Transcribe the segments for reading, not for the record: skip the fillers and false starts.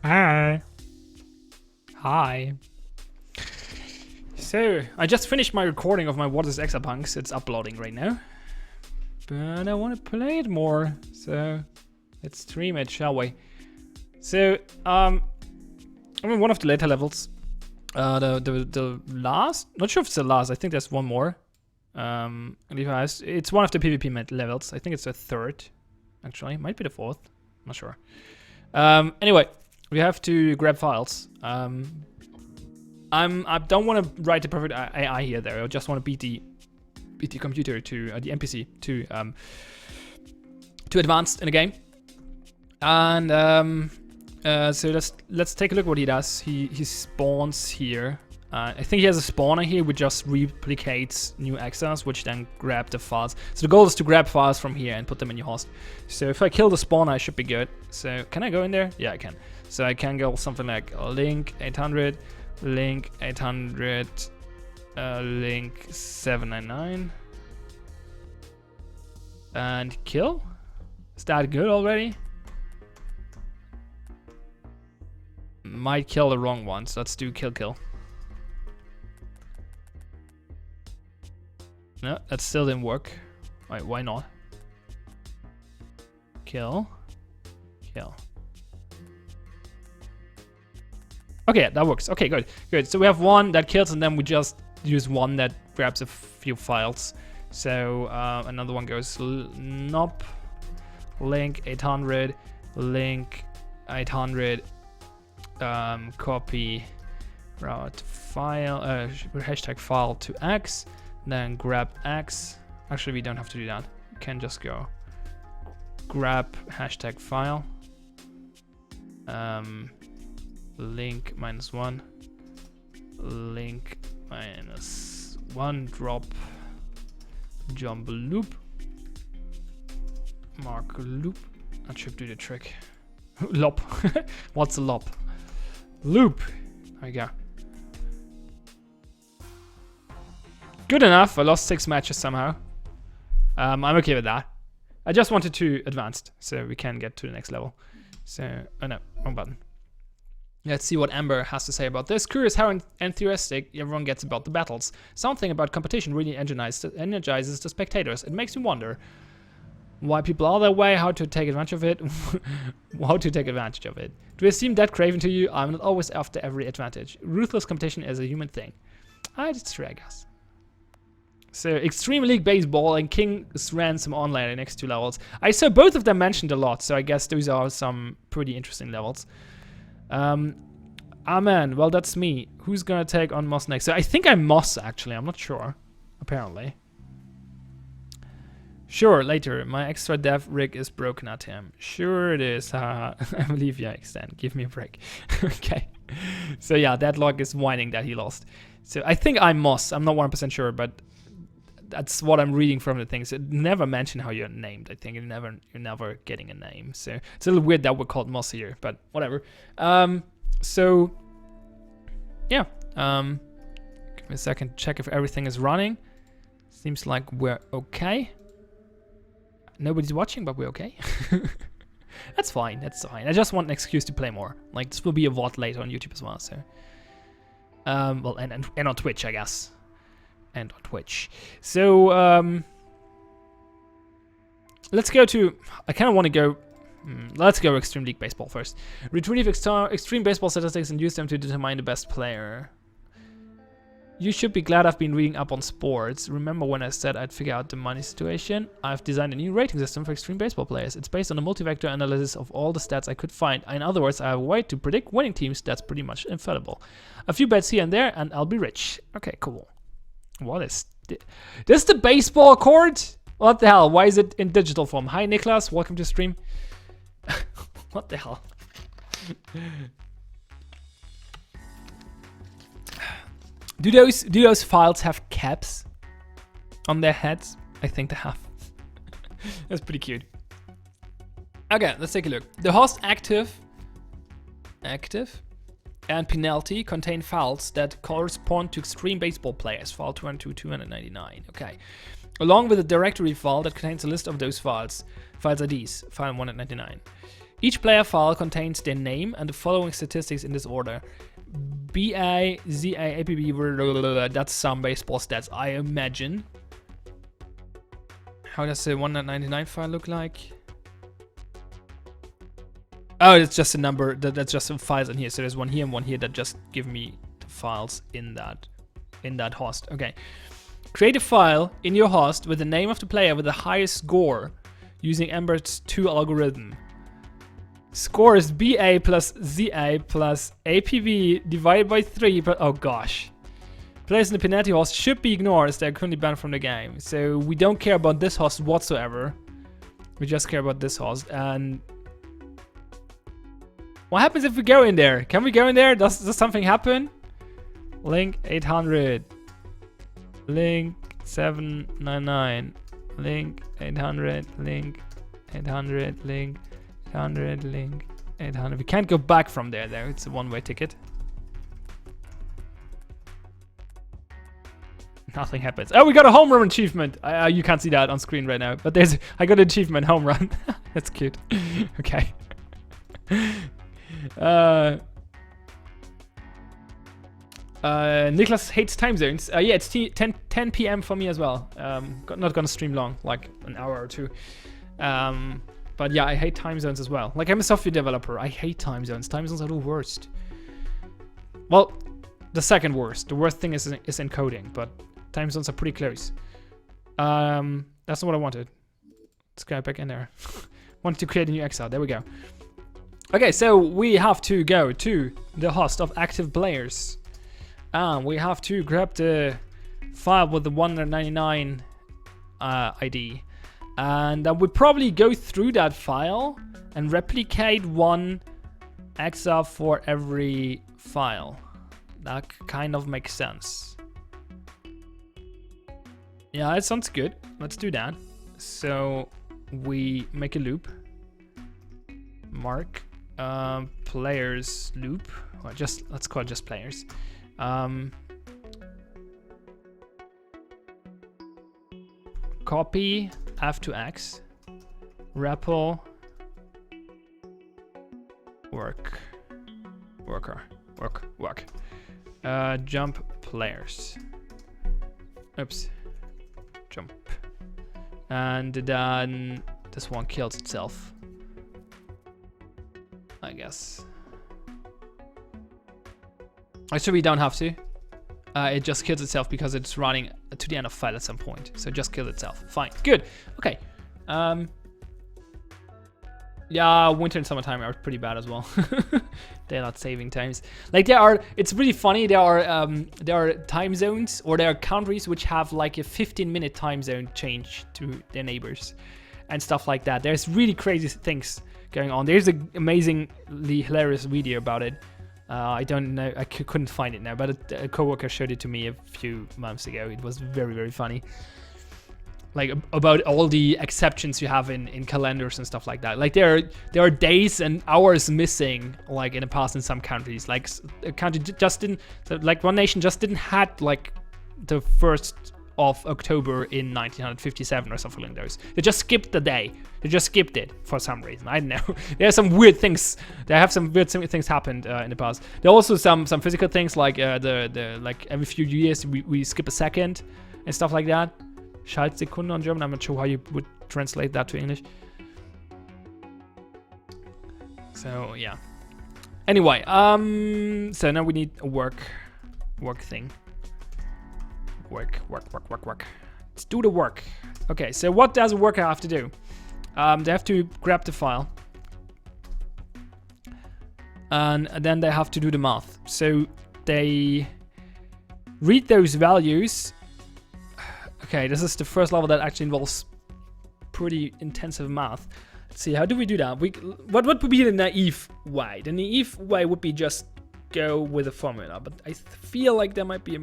Hi. Hi. So, I just finished my recording of my Is Exapunks. It's uploading right now. But I want to play it more. So, let's stream it, shall we? So, I'm in one of the later levels. The last? Not sure if it's the last. I think there's one more. It's one of the PvP levels. I think it's the third. Actually, might be the fourth. Not sure. Anyway, we have to grab files. I don't want to write the perfect AI here. There, I just want to beat the computer to the NPC to advanced in the game. And so let's take a look what he does. He spawns here. I think he has a spawner here which just replicates new exas, which then grab the files. So the goal is to grab files from here and put them in your host. So if I kill the spawner, I should be good. So can I go in there? Yeah, I can. So I can go something like link 800, link 800, link 799, and kill. Is that good already? Might kill the wrong one, so let's do kill. No, that still didn't work. Wait, why not? Kill. Okay, that works. Okay, good. So we have one that kills, and then we just use one that grabs a few files. So another one goes nop, link 800, link 800, copy route file, hashtag file to X. Then grab X. Actually, we don't have to do that. We can just go grab hashtag file. Link -1. Link -1. Drop. Jump loop. Mark loop. That should do the trick. Lop. What's a lop? Loop. There we go. Good enough. I lost 6 matches somehow. I'm okay with that. I just wanted to advance, so we can get to the next level. So, oh no, wrong button. Let's see what Amber has to say about this. Curious how enthusiastic everyone gets about the battles. Something about competition really energizes the spectators. It makes me wonder why people are that way, how to take advantage of it. Do it seem that craven to you? I'm not always after every advantage. Ruthless competition is a human thing. It's true, I guess. So, Extreme League Baseball and King's Ransom Online are the next 2 levels. I saw both of them mentioned a lot, so I guess those are some pretty interesting levels. Amen. Well, that's me. Who's gonna take on Moss next? So, I think I'm Moss, actually. I'm not sure. Apparently. Sure, later. My extra dev rig is broken at him. Sure it is. I believe you extend. Give me a break. Okay. So, yeah, Deadlock is whining that he lost. So, I think I'm Moss. I'm not 100% sure, but that's what I'm reading from the things. It never mention how you're named. I think you're never getting a name. So it's a little weird that we're called Moss here, but whatever. So yeah. Give me a second to check if everything is running. Seems like we're okay. Nobody's watching, but we're okay. That's fine. That's fine. I just want an excuse to play more. Like this will be a VOD later on YouTube as well. So well, and on Twitch, I guess. And on Twitch. So, let's go to... I kind of want to go... let's go Extreme League Baseball first. Retrieve Extreme Baseball statistics and use them to determine the best player. You should be glad I've been reading up on sports. Remember when I said I'd figure out the money situation? I've designed a new rating system for Extreme Baseball players. It's based on a multi-vector analysis of all the stats I could find. In other words, I have a way to predict winning teams that's pretty much infallible. A few bets here and there, and I'll be rich. Okay, cool. What is this? The baseball court? What the hell? Why is it in digital form? Hi Niklas, welcome to stream. What the hell? Do those files have caps on their heads? I think they have. That's pretty cute. Okay, let's take a look. The host active and penalty contain files that correspond to Extreme Baseball players. File 202-299. Okay. Along with a directory file that contains a list of those files. Files IDs. File 199. Each player file contains their name and the following statistics in this order. BA, ZA, APB, that's some baseball stats, I imagine. How does the 1.99 file look like? Oh, it's just a number, that's just some files in here. So there's one here and one here that just give me the files in that host. Okay. Create a file in your host with the name of the player with the highest score using Ember's 2 algorithm. Score is BA plus ZA plus APV divided by 3, but oh gosh. Players in the penalty host should be ignored as they're currently banned from the game. So we don't care about this host whatsoever. We just care about this host. And what happens if we go in there? Can we go in there? Does something happen? Link 800. Link 799. Link 800. Link 800. Link 800. Link 800. We can't go back from there though. It's a one-way ticket. Nothing happens. Oh, we got a home run achievement. You can't see that on screen right now, but I got an achievement, home run. That's cute. Okay. Niklas hates time zones. Yeah, it's 10 p.m. for me as well. Not gonna stream long, like an hour or two. But yeah, I hate time zones as well. Like, I'm a software developer. I hate time zones. Time zones are the worst. Well, the second worst. The worst thing is encoding, but time zones are pretty close. That's not what I wanted. Let's go back in there. Wanted to create a new exile. There we go. Okay, so we have to go to the host of active players. We have to grab the file with the 199 ID. And we probably go through that file and replicate one exile for every file. That kind of makes sense. Yeah, it sounds good. Let's do that. So we make a loop. Mark players loop. Or let's call it just players. Copy F to X. REPL work. Jump players. Oops. Jump. And then this one kills itself, I guess. Actually, we don't have to. It just kills itself because it's running to the end of file at some point. So just kill itself. Fine. Good. Okay. Yeah, winter and summertime are pretty bad as well. They're not saving times. Like it's really funny. There are time zones, or there are countries which have like a 15-minute time zone change to their neighbors and stuff like that. There's really crazy things going on. There's an amazingly hilarious video about it. I don't know, I couldn't find it now, but a coworker showed it to me a few months ago. It was very, very funny. Like about all the exceptions you have in calendars and stuff like that. Like there are days and hours missing, like in the past in some countries. Like a country just didn't, like one nation just didn't had like the 1st of October in 1957 or something like those. They just skipped the day. They just skipped it for some reason. I don't know. There are some weird things. There have some weird things happened in the past. There are also some physical things, like like every few years we skip a second and stuff like that. Schaltsekunde on German. I'm not sure how you would translate that to English. So yeah. Anyway, so now we need a work thing. Work. Let's do the work. Okay, so what does a worker have to do? They have to grab the file. And then they have to do the math. So they read those values. Okay, this is the first level that actually involves pretty intensive math. Let's see, how do we do that? What would be the naive way? The naive way would be just go with a formula, but I feel like there might be a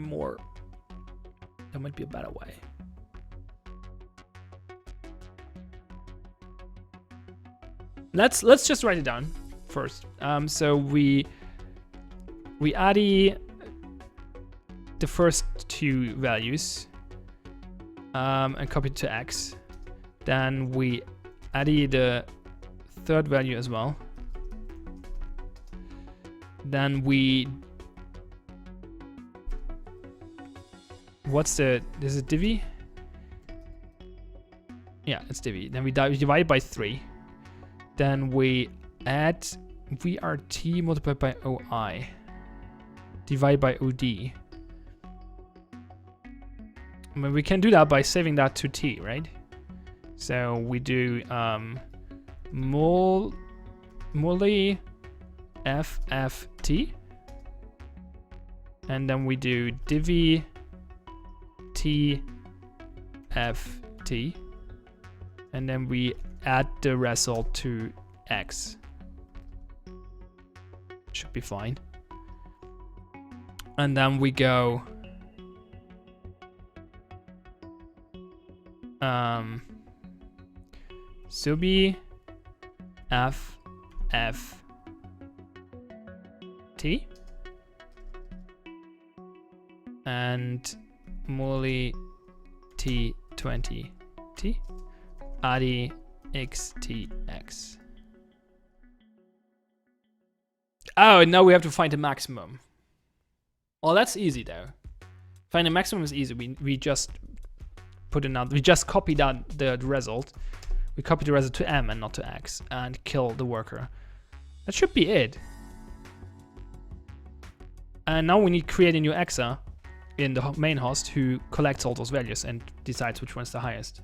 better way. Let's just write it down first. So we add the first two values and copy it to X. Then we add the third value as well. Then we... What's the... Is it divi? Yeah, it's divi. Then we divide by 3. Then we add VRT multiplied by OI. Divide by OD. I mean, we can do that by saving that to T, right? So we do mul FFT. And then we do divi T FT. And then we add the result to X. Should be fine. And then we go subi F F T and muli T20 T adi XTX. Oh, now we have to find the maximum. Well, that's easy though. Find the maximum is easy. We just put another. We just copy that the result. We copy the result to M and not to X and kill the worker. That should be it. And now we need to create a new exa in the main host who collects all those values and decides which one's the highest.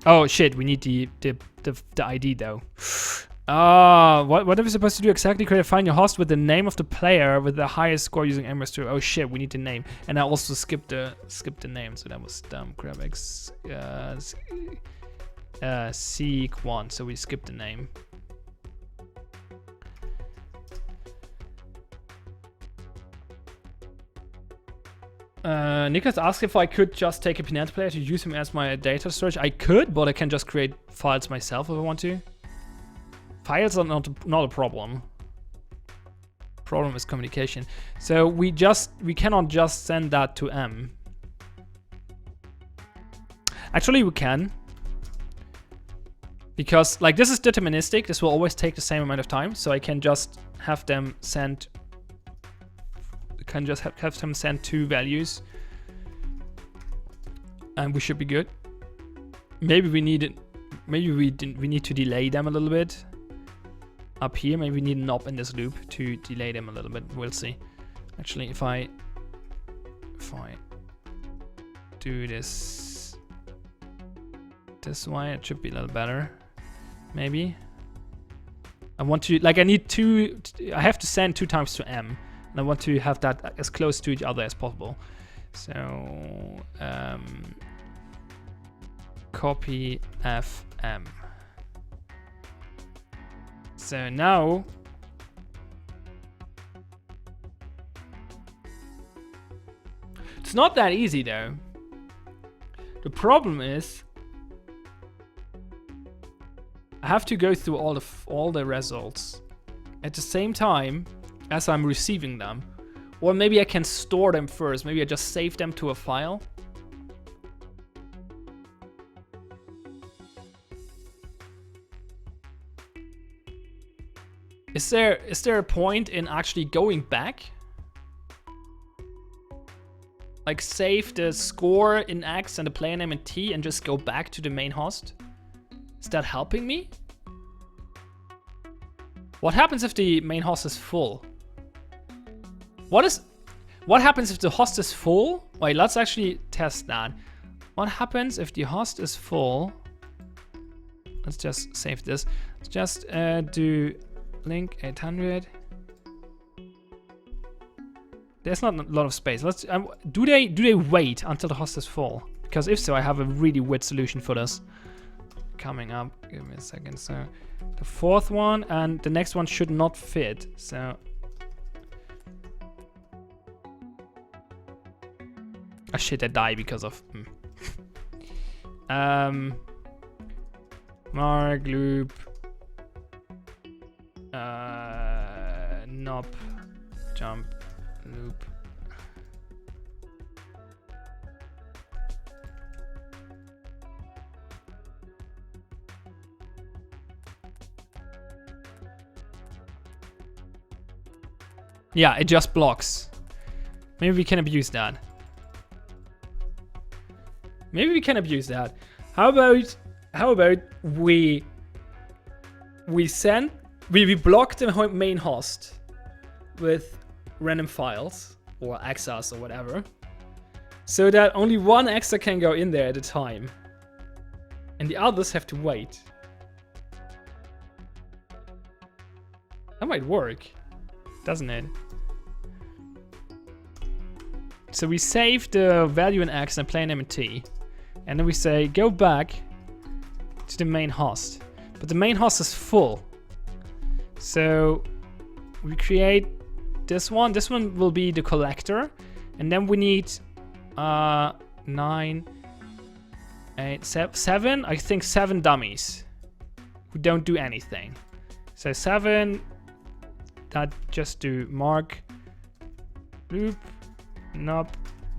Oh shit! We need the ID though. What are we supposed to do exactly? Find your host with the name of the player with the highest score using MS2. Oh shit, we need the name. And I also skipped the name, so that was dumb. Crabx seek 1, so we skipped the name. Nicholas asked if I could just take a Pion player to use him as my data storage. I could, but I can just create files myself if I want to. Files are not a problem. Problem is communication. So we cannot just send that to M. Actually, we can. Because like this is deterministic, this will always take the same amount of time. So I can just have them send. Can just have them send 2 values, and we should be good. Maybe we need it. Maybe we need to delay them a little bit. Up here, maybe we need an op in this loop to delay them a little bit. We'll see. Actually, if I do this way, it should be a little better. Maybe. I want to like I have to send 2 times to M. And I want to have that as close to each other as possible. So copy FM. So now it's not that easy though. The problem is I have to go through all the results at the same time as I'm receiving them. Or maybe I can store them first. Maybe I just save them to a file. Is there a point in actually going back? Like save the score in X and the player name in T and just go back to the main host? Is that helping me? What happens if the main host is full? What happens if the host is full? Wait, let's actually test that. What happens if the host is full? Let's just save this. Let's just do link 800. There's not a lot of space. Let's do they wait until the host is full? Because if so, I have a really weird solution for this. Coming up. Give me a second. So the 4th one and the next one should not fit. So oh shit, I die because of mark loop nop jump loop. Yeah, it just blocks. Maybe we can abuse that. Maybe we can abuse that. How about we block the main host with random files or access or whatever, so that only one extra can go in there at a time, and the others have to wait. That might work, doesn't it? So we save the value in X and player name in T, and then we say go back to the main host, but the main host is full. So we create this one. This one will be the collector, and then we need 9, 8, 7. I think 7 dummies who don't do anything. So 7 that just do mark, loop, knob,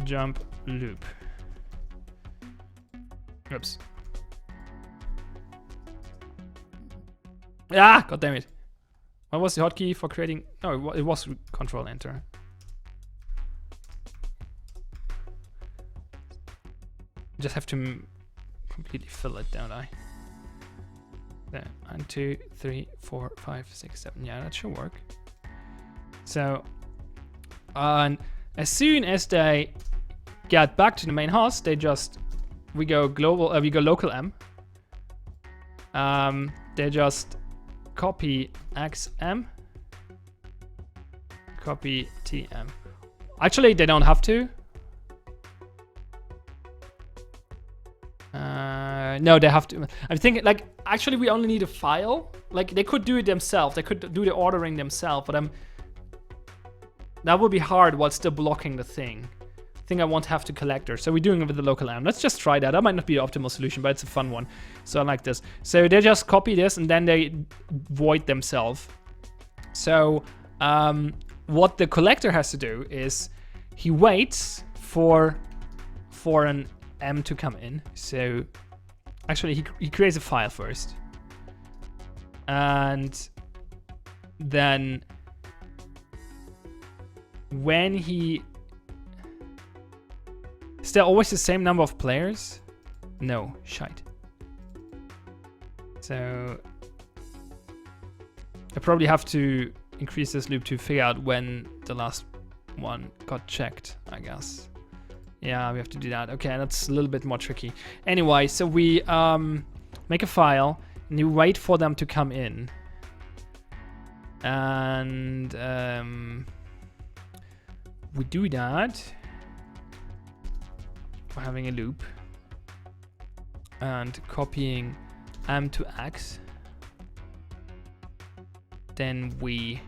jump, loop. Oops. Ah, god damn it. What was the hotkey for creating? No, it was Control Enter. Just have to completely fill it, don't I? There, 1, 2, 3, 4, 5, 6, 7. Yeah, that should work. So, and as soon as they get back to the main host, they just we go local M. They just copy XM, copy TM. Actually, they don't have to. No, they have to. I'm thinking, like, actually, we only need a file. Like, they could do it themselves. They could do the ordering themselves, but that would be hard while still blocking the thing. I think I won't have to collector. So we're doing it with the local M. Let's just try that. That might not be the optimal solution, but it's a fun one. So I like this. So they just copy this and then they void themselves. So what the collector has to do is he waits for an M to come in. So actually he creates a file first. And then when he... Is there always the same number of players? No, shite. So I probably have to increase this loop to figure out when the last one got checked, I guess. Yeah, we have to do that. Okay, that's a little bit more tricky. Anyway, so we make a file and you wait for them to come in. And we do that. Having a loop and copying M to X. Then we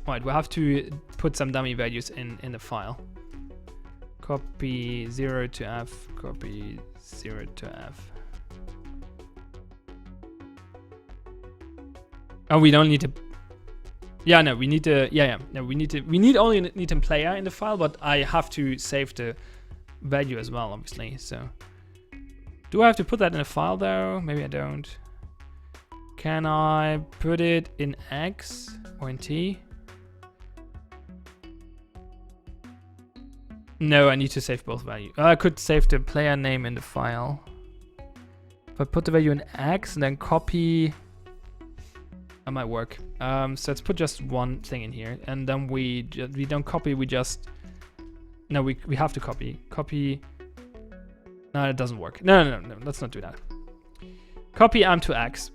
have to put some dummy values in the file. Copy 0 to F, copy 0 to F. Oh, we don't need to. Yeah, no, we need to. No, we only need a player in the file, but I have to save the value as well, obviously. So, do I have to put that in a file though? Maybe I don't. Can I put it in X or in T? No, I need to save both values. I could save the player name in the file. If I put the value in X and then copy. That might work. So let's put just one thing in here, and then we don't copy. We just we have to copy. Copy. No, it doesn't work. No. Let's not do that. Copy M to X.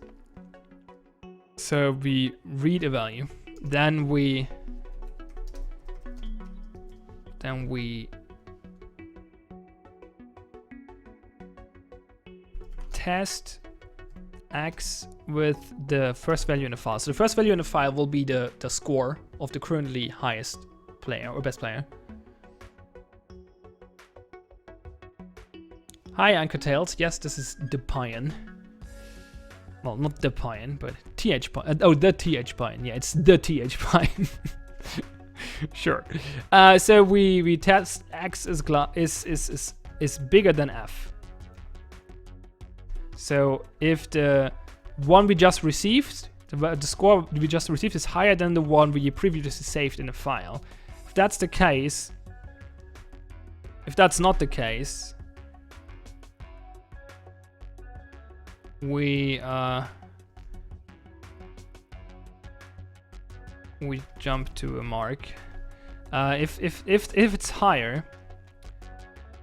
So we read a value. Then we test X with the first value in the file. So the first value in the file will be the score of the currently highest player or best player. Hi, Anchor Tales. Yes, this is the Pion. Well, not the Pion, but TH Pion. Oh, the TH Pion. Yeah, it's the TH Pion. Sure. So we test X is bigger than F. So if the one we just received, the score we just received is higher than the one we previously saved in the file. If that's the case, if that's not the case, we jump to a mark. If it's higher,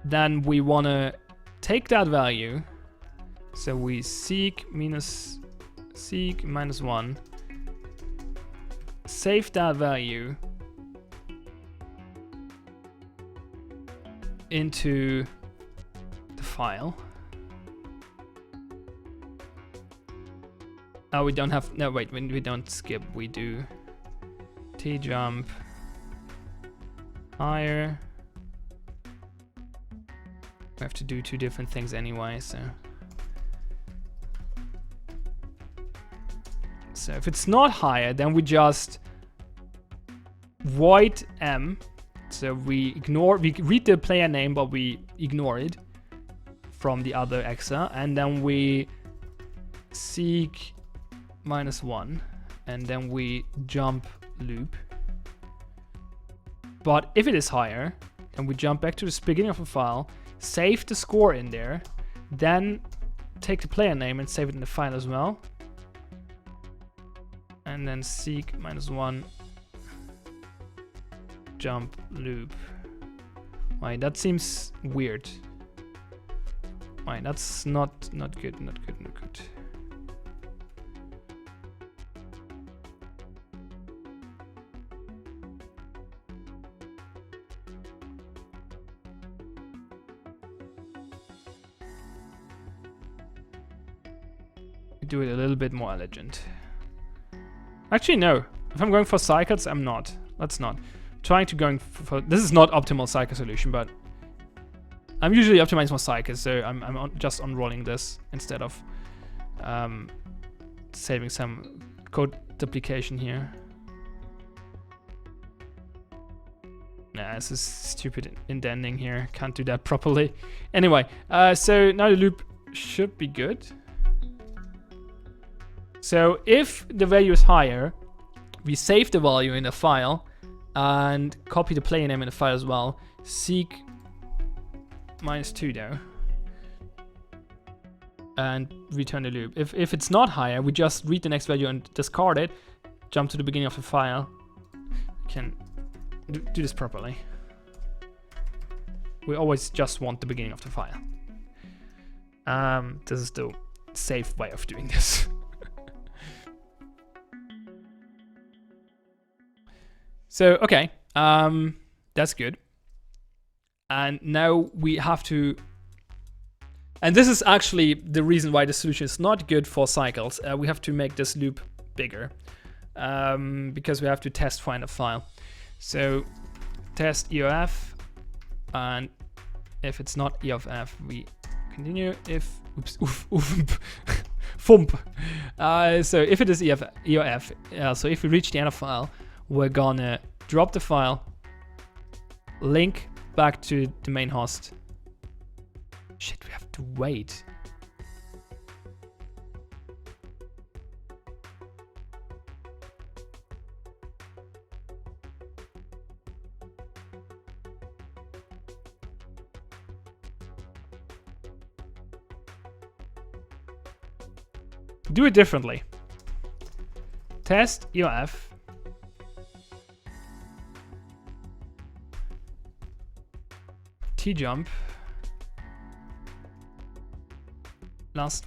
then we wanna take that value. So we seek minus 1, save that value into the file. Oh, we don't have, no wait, we don't skip, we do t-jump higher. We have to do two different things anyway, so if it's not higher, then we just void m. So we read the player name, but we ignore it from the other exa, and then we seek -1, and then we jump loop. But if it is higher, then we jump back to the beginning of the file, save the score in there, then take the player name and save it in the file as well. And then seek -1, jump loop. Wait, that seems weird. Wait, that's not good. Do it a little bit more elegant. Actually, no. If I'm going for cycles, I'm not. Let's not. Trying to going for this is not optimal cycle solution, but I'm usually optimizing for cycles, so I'm just unrolling this instead of saving some code duplication here. Nah, this is stupid indenting here. Can't do that properly. Anyway, so now the loop should be good. So if the value is higher, we save the value in the file and copy the player name in the file as well. Seek -2 though, and return the loop. If it's not higher, we just read the next value and discard it, jump to the beginning of the file. We can do this properly. We always just want the beginning of the file. This is the safe way of doing this. So, okay, that's good. And now we have to, and this is actually the reason why the solution is not good for cycles. We have to make this loop bigger because we have to test find a file. So test EOF, and if it's not EOF, we continue. If, oops, thump. So if it is EOF, so if we reach the end of file, we're gonna drop the file, link back to the main host. Shit, we have to wait. Do it differently. Test EOF. T-jump. Last.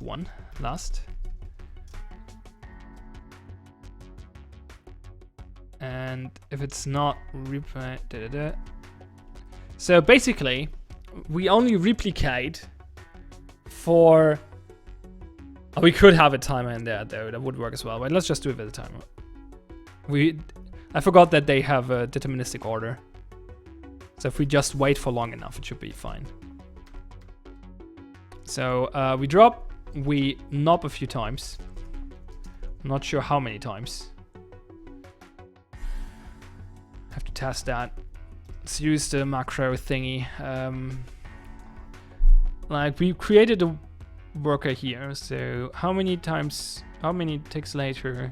And if it's not replay, So basically, we only replicate for. Oh, we could have a timer in there though. That would work as well. But let's just do it with a timer. I forgot that they have a deterministic order. So if we just wait for long enough, it should be fine. So we drop, we knob a few times. Not sure how many times. Have to test that. Let's use the macro thingy. Like we created a worker here. So how many times, how many ticks later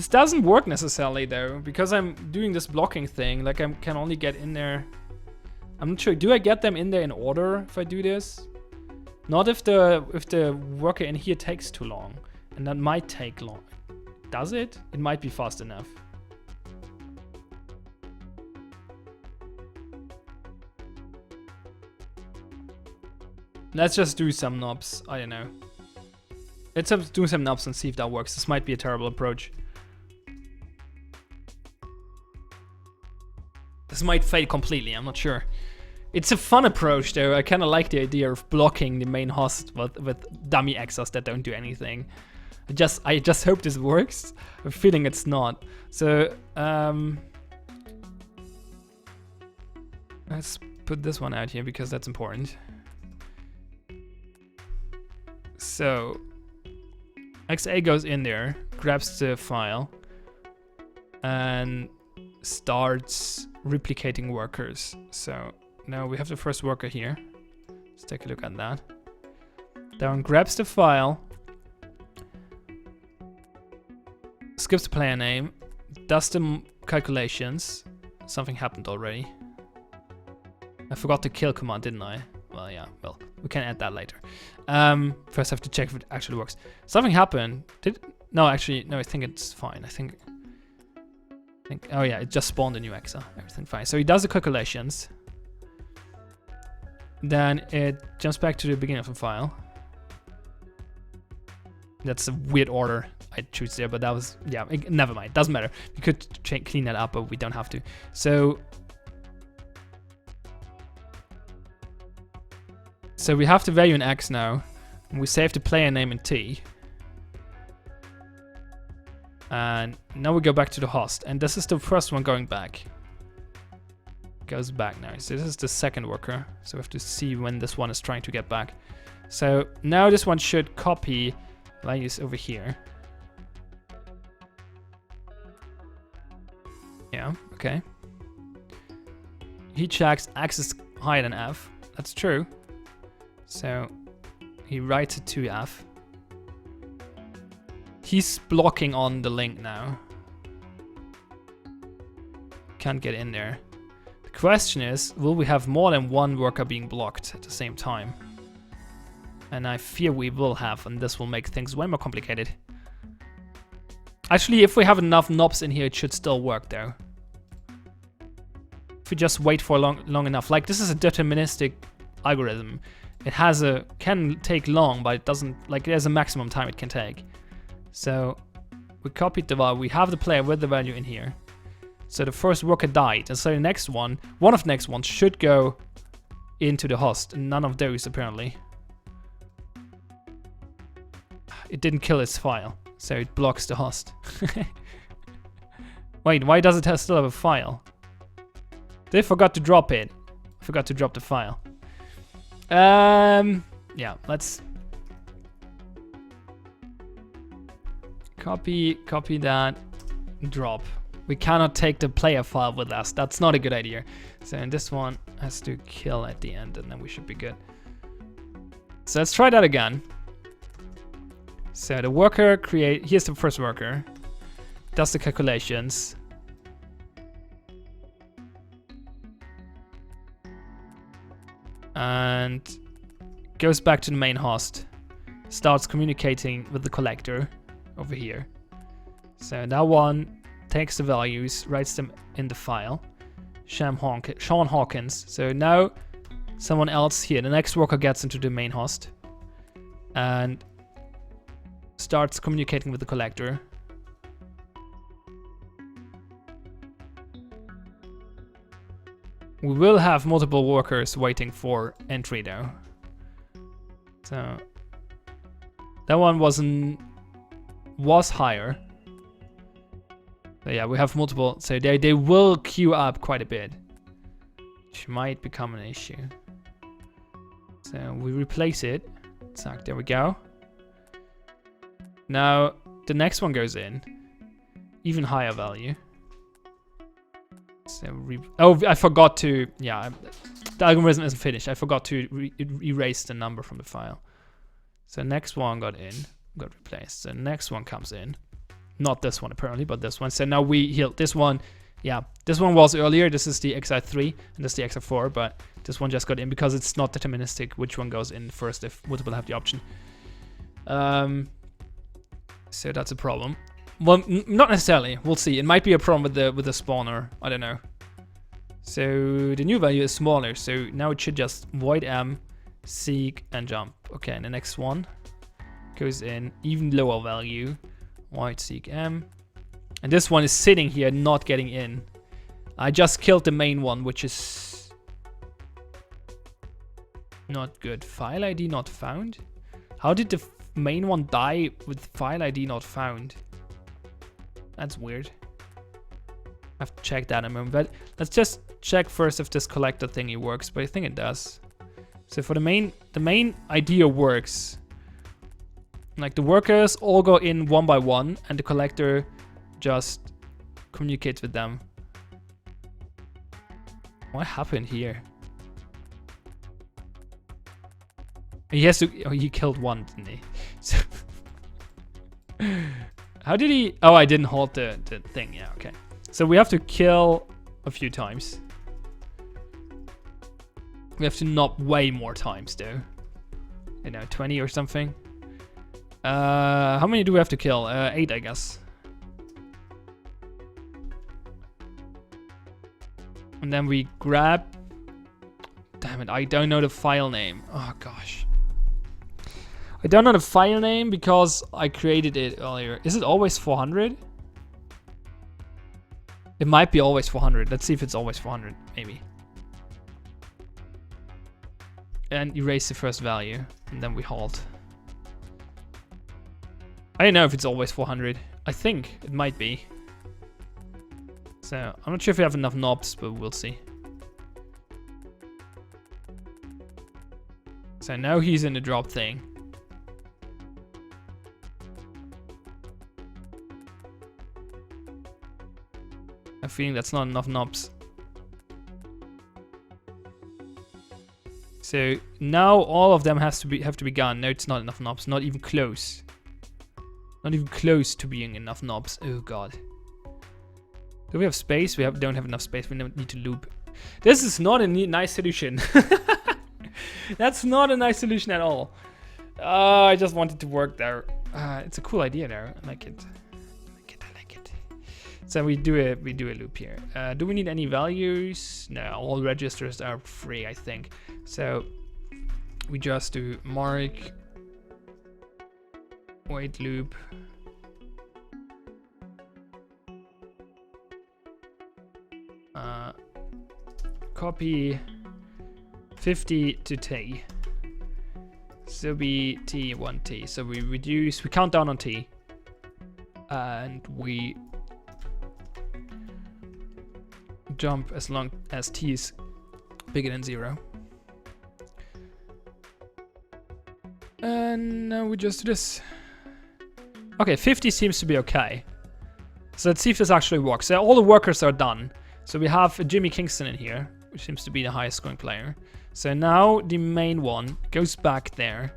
doesn't work necessarily though, because I'm doing this blocking thing. Like I can only get in there. I'm not sure. Do I get them in there in order if I do this? Not if the worker in here takes too long, and that might take long. Does it? It might be fast enough. Let's just do some knobs. I don't know. Let's do some knobs and see if that works. This might be a terrible approach. This might fail completely, I'm not sure. It's a fun approach though. I kind of like the idea of blocking the main host with dummy exas that don't do anything. I just hope this works. I'm feeling it's not. So let's put this one out here because that's important. So XA goes in there, grabs the file, and starts replicating workers. So now we have the first worker here. Let's take a look at that. That one grabs the file, skips the player name, does the calculations. Something happened already. I forgot the kill command, didn't I? Well, yeah, well, we can add that later. First I have to check if it actually works. Something happened. No, actually, no, I think it's fine. I think, oh yeah, it just spawned a new exa. Everything fine. So he does the calculations. Then it jumps back to the beginning of the file. That's a weird order I choose there, but that was, yeah, never mind. Doesn't matter. We could clean that up, but we don't have to. So we have the value in X now. And we save the player name in T. And now we go back to the host. And this is the first one going back. Goes back now. So this is the second worker. So we have to see when this one is trying to get back. So now this one should copy values over here. Yeah, okay. He checks X is higher than F. That's true. So he writes it to F. He's blocking on the link now. Can't get in there. The question is, will we have more than one worker being blocked at the same time? And I fear we will have, and this will make things way more complicated. Actually, if we have enough knobs in here, it should still work though. If we just wait for long enough. Like, this is a deterministic algorithm. It has can take long, but it doesn't, like, there's a maximum time it can take. So we copied the value, we have the player with the value in here. So the first worker died, and so the next one of the next ones should go into the host, and none of those apparently. It didn't kill its file, so it blocks the host. Wait, why does it still have a file? They forgot to drop it. I forgot to drop the file. Yeah, let's copy that, drop. We cannot take the player file with us. That's not a good idea. So in this one has to kill at the end, and then we should be good. So let's try that again. So the worker here's the first worker, does the calculations. And goes back to the main host, starts communicating with the collector over here. So that one takes the values, writes them in the file. Sean Hawkins. So now someone else here, the next worker gets into the main host and starts communicating with the collector. We will have multiple workers waiting for entry though. So that one was higher. But yeah, we have multiple, so they will queue up quite a bit, which might become an issue. So we replace it. So there we go. Now the next one goes in, even higher value. So oh, I forgot to, yeah, the algorithm isn't finished. I forgot to erase the number from the file. So next one got replaced. So next one comes in. Not this one apparently, but this one. So now we healed this one. Yeah, this one was earlier. This is the XI3 and this is the XI4, but this one just got in because it's not deterministic which one goes in first if multiple have the option. So that's a problem. Well, not necessarily. We'll see. It might be a problem with the spawner. I don't know. So the new value is smaller. So now it should just void M, seek, and jump. Okay, and the next one goes in even lower value. Void seek M. And this one is sitting here, not getting in. I just killed the main one, which is not good. File ID not found? How did the main one die with file ID not found? That's weird. I have to check that in a moment. But let's just check first if this collector thingy works. But I think it does. So for the main idea works. Like the workers all go in one by one, and the collector just communicates with them. What happened here? He has to. Oh, he killed one, didn't he? So how did he? Oh, I didn't hold the thing. Yeah, okay. So we have to kill a few times. We have to knob way more times, though. You know, 20 or something. How many do we have to kill? 8, I guess. And then we grab... Damn it, I don't know the file name. Oh, gosh. I don't know the file name because I created it earlier. Is it always 400? It might be always 400. Let's see if it's always 400, maybe. And erase the first value, and then we halt. I don't know if it's always 400. I think it might be. So, I'm not sure if we have enough knobs, but we'll see. So now he's in the drop thing. I have a feeling that's not enough knobs. So now all of them have to be gone. No, it's not enough knobs. Not even close. Not even close to being enough knobs. Oh god. Do we have space? We don't have enough space. We need to loop. This is not a nice solution. That's not a nice solution at all. I just want it to work there. It's a cool idea there. I like it. I like it. So we do a loop here. Do we need any values? No, all registers are free, I think. So we just do mark wait loop. Copy 50 to T. So be T 1T. So we reduce, we count down on T. And we jump as long as T is bigger than 0. And now we just do this. Okay, 50 seems to be okay. So let's see if this actually works. So all the workers are done. So we have Jimmy Kingston in here, which seems to be the highest scoring player. So now the main one goes back there.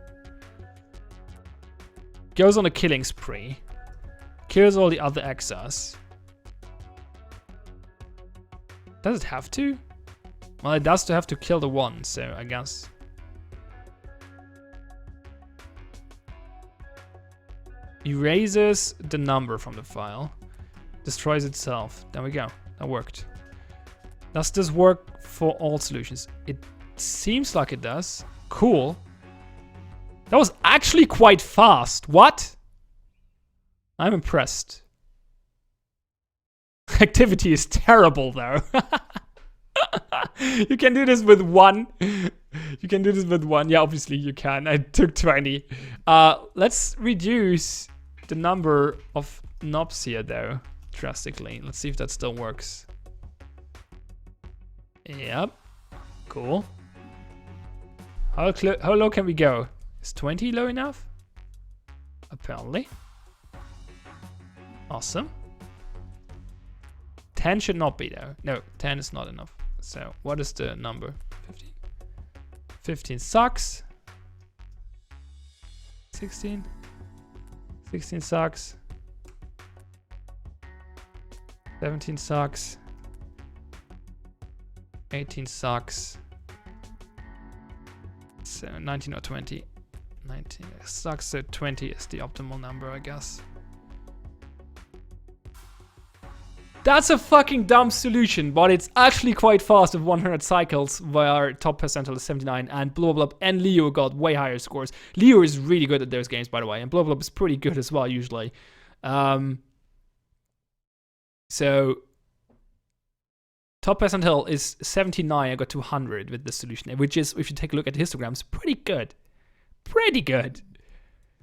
Goes on a killing spree. Kills all the other XRs. Does it have to? Well, it does have to kill the one, so I guess. Erases the number from the file. Destroys itself. There we go. That worked. Does this work for all solutions? It seems like it does. Cool. That was actually quite fast. What? I'm impressed. Activity is terrible though. You can do this with one. You can do this with one. Yeah, obviously you can. I took 20. Let's reduce the number of knobs here though drastically. Let's see if that still works. Yep. Cool. How low can we go? Is 20 low enough? Apparently. Awesome. 10 should not be though. No, 10 is not enough. So what is the number? 15. 15 sucks. 16. 16 sucks. 17 sucks. 18 sucks. So 19 or 20. 19 sucks, so 20 is the optimal number, I guess. That's a fucking dumb solution, but it's actually quite fast with 100 cycles, where top percentile is 79, and Blub and Leo got way higher scores. Leo is really good at those games, by the way, and Blub is pretty good as well, usually. So, top percentile is 79, I got to 100 with this solution, which is, if you take a look at histograms, pretty good. Pretty good.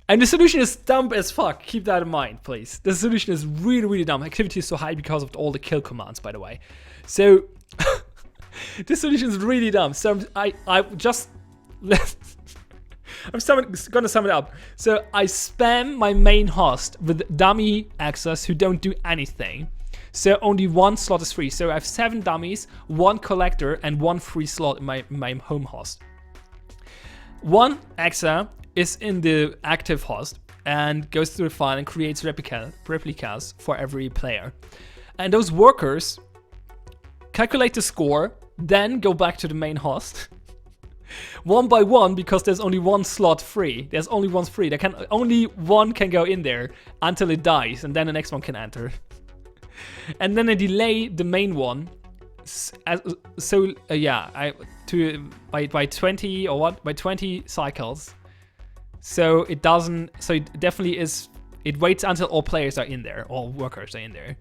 And the solution is dumb as fuck. Keep that in mind, please. The solution is really, really dumb. Activity is so high because of all the kill commands, by the way. So, this solution is really dumb. So I'm gonna sum it up. So I spam my main host with dummy access who don't do anything. So only one slot is free. So I have 7 dummies, 1 collector, and 1 free slot in my home host. One exa is in the active host and goes through the file and creates replicas for every player. And those workers calculate the score, then go back to the main host. One by one, because there's only 1 slot free. There's only one free. Only one can go in there until it dies, and then the next one can enter. And then I delay the main one. By 20 or what? By 20 cycles. So it doesn't. So it definitely is. It waits until all players are in there, all workers are in there,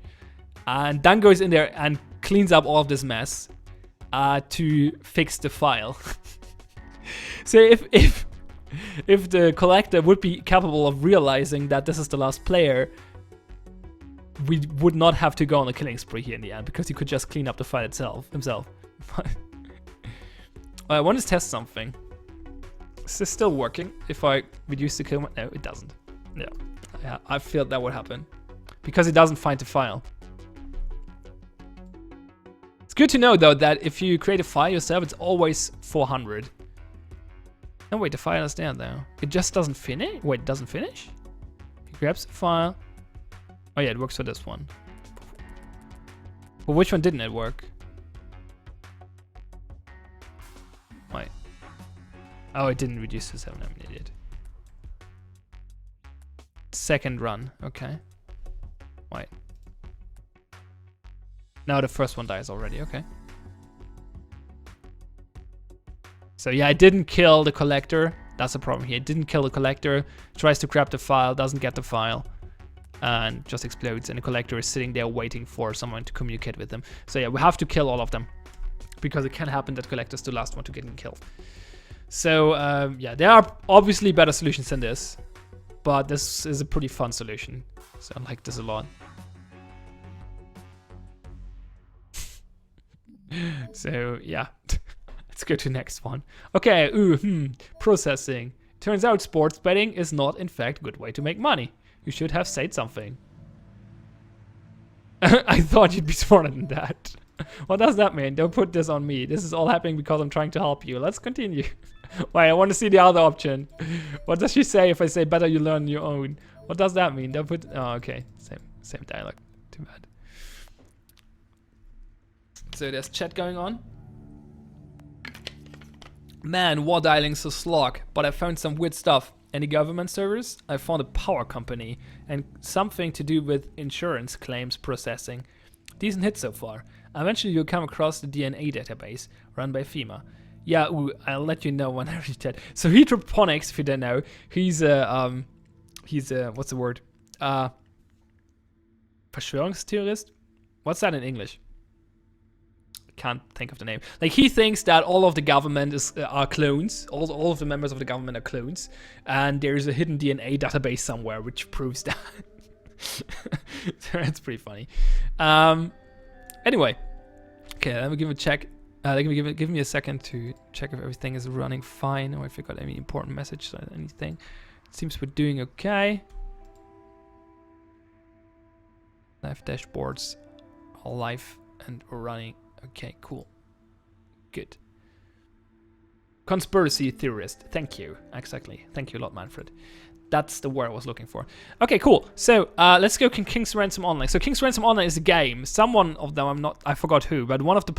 and then goes in there and cleans up all of this mess to fix the file. So if the collector would be capable of realizing that this is the last player, we would not have to go on a killing spree here in the end, because he could just clean up the file himself. I want to test something. Is this still working? If I reduce the kill, no, it doesn't. Yeah, I feel that would happen because it doesn't find the file. It's good to know though that if you create a file yourself, it's always 400. No, wait, the file is there though. It just doesn't finish. Wait, it doesn't finish? It grabs the file. Oh yeah, it works for this one. Well, which one didn't it work? Wait. Oh, it didn't reduce to 7. I'm an idiot. Second run. Okay. Wait. Now the first one dies already. Okay. So yeah, it didn't kill the collector. That's the problem here. It didn't kill the collector. Tries to grab the file, doesn't get the file, and just explodes. And the collector is sitting there waiting for someone to communicate with them. So yeah, we have to kill all of them, because it can happen that collector's the last one to get killed. So yeah, there are obviously better solutions than this, but this is a pretty fun solution. So I like this a lot. So yeah, let's go to the next one. Okay, processing. Turns out sports betting is not in fact a good way to make money. You should have said something. I thought you'd be smarter than that. What does that mean? Don't put this on me. This is all happening because I'm trying to help you. Let's continue. Wait, I want to see the other option. What does she say if I say better you learn your own? What does that mean? Don't put... Oh, okay. Same dialogue. Too bad. So there's chat going on. Man, war dialing's a slog, but I found some weird stuff. Any government servers? I found a power company and something to do with insurance claims processing. Decent hit so far. Eventually you'll come across the DNA database run by FEMA. Yeah, I'll let you know when I reach that. So Zachtronics, if you don't know, he's a what's the word? Verschwörungstheorist? What's that in English? Can't think of the name. Like, he thinks that all of the government are clones. All of the members of the government are clones, and there's a hidden DNA database somewhere which proves that. So that's pretty funny. Anyway, okay, let me give a check. Give me a second to check if everything is running fine, or if I got any important message or anything. It seems we're doing okay. Live dashboards are live and we're running. Okay, cool. Good. Conspiracy theorist. Thank you. Exactly. Thank you a lot, Manfred. That's the word I was looking for. Okay, cool. So let's go King's Ransom Online. So King's Ransom Online is a game. Someone of them, I forgot who, but one of the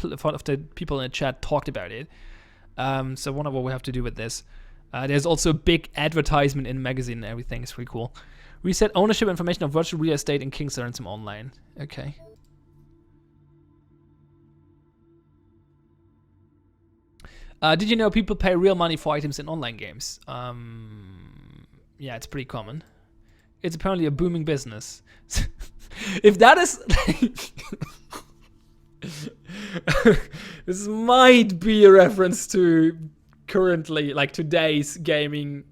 people in the chat talked about it. So I wonder what we have to do with this. There's also a big advertisement in a magazine and everything. It's pretty cool. Reset ownership information of virtual real estate in King's Ransom Online. Okay. Did you know people pay real money for items in online games? Yeah, it's pretty common. It's apparently a booming business. If that is... This might be a reference to currently, like today's gaming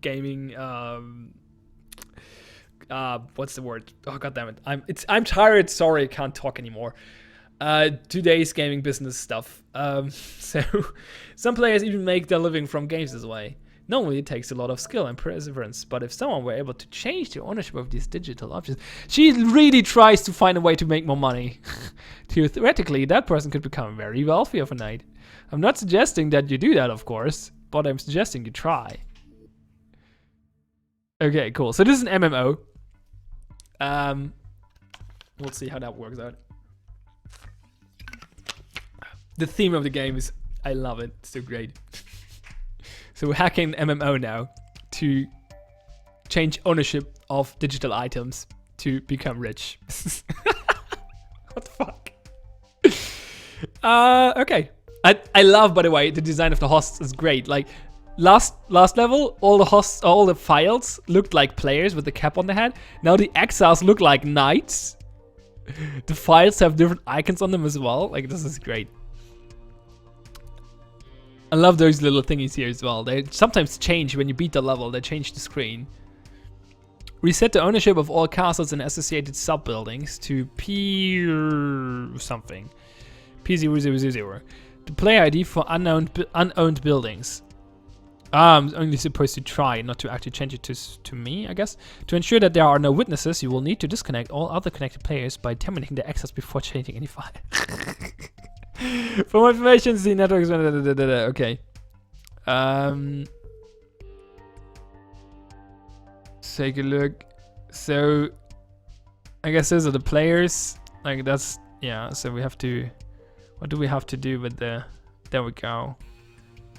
what's the word? Oh, god damn it. I'm tired, sorry, I can't talk anymore. Today's gaming business stuff. So some players even make their living from games this way. Normally it takes a lot of skill and perseverance, but if someone were able to change the ownership of these digital objects, she really tries to find a way to make more money. Theoretically, that person could become very wealthy overnight. I'm not suggesting that you do that, of course, but I'm suggesting you try. Okay, cool. So this is an MMO. We'll see how that works out. The theme of the game is, I love it, it's so great. So we're hacking MMO now to change ownership of digital items to become rich. What the fuck? Okay. I love, by the way, the design of the hosts is great. Like last level, all the hosts, all the files looked like players with the cap on the head. Now the exiles look like knights. The files have different icons on them as well. Like, this is great. I love those little thingies here as well. They sometimes change when you beat the level. They change the screen. Reset the ownership of all castles and associated sub-buildings to P something. P0000. The player ID for unowned buildings. I'm only supposed to try, not to actually change it to me, I guess. To ensure that there are no witnesses, you will need to disconnect all other connected players by terminating the access before changing any file. For more information, see networks. Okay. Take a look. So, I guess those are the players. Like, that's, yeah, so we have to, what do we have to do with the, there we go.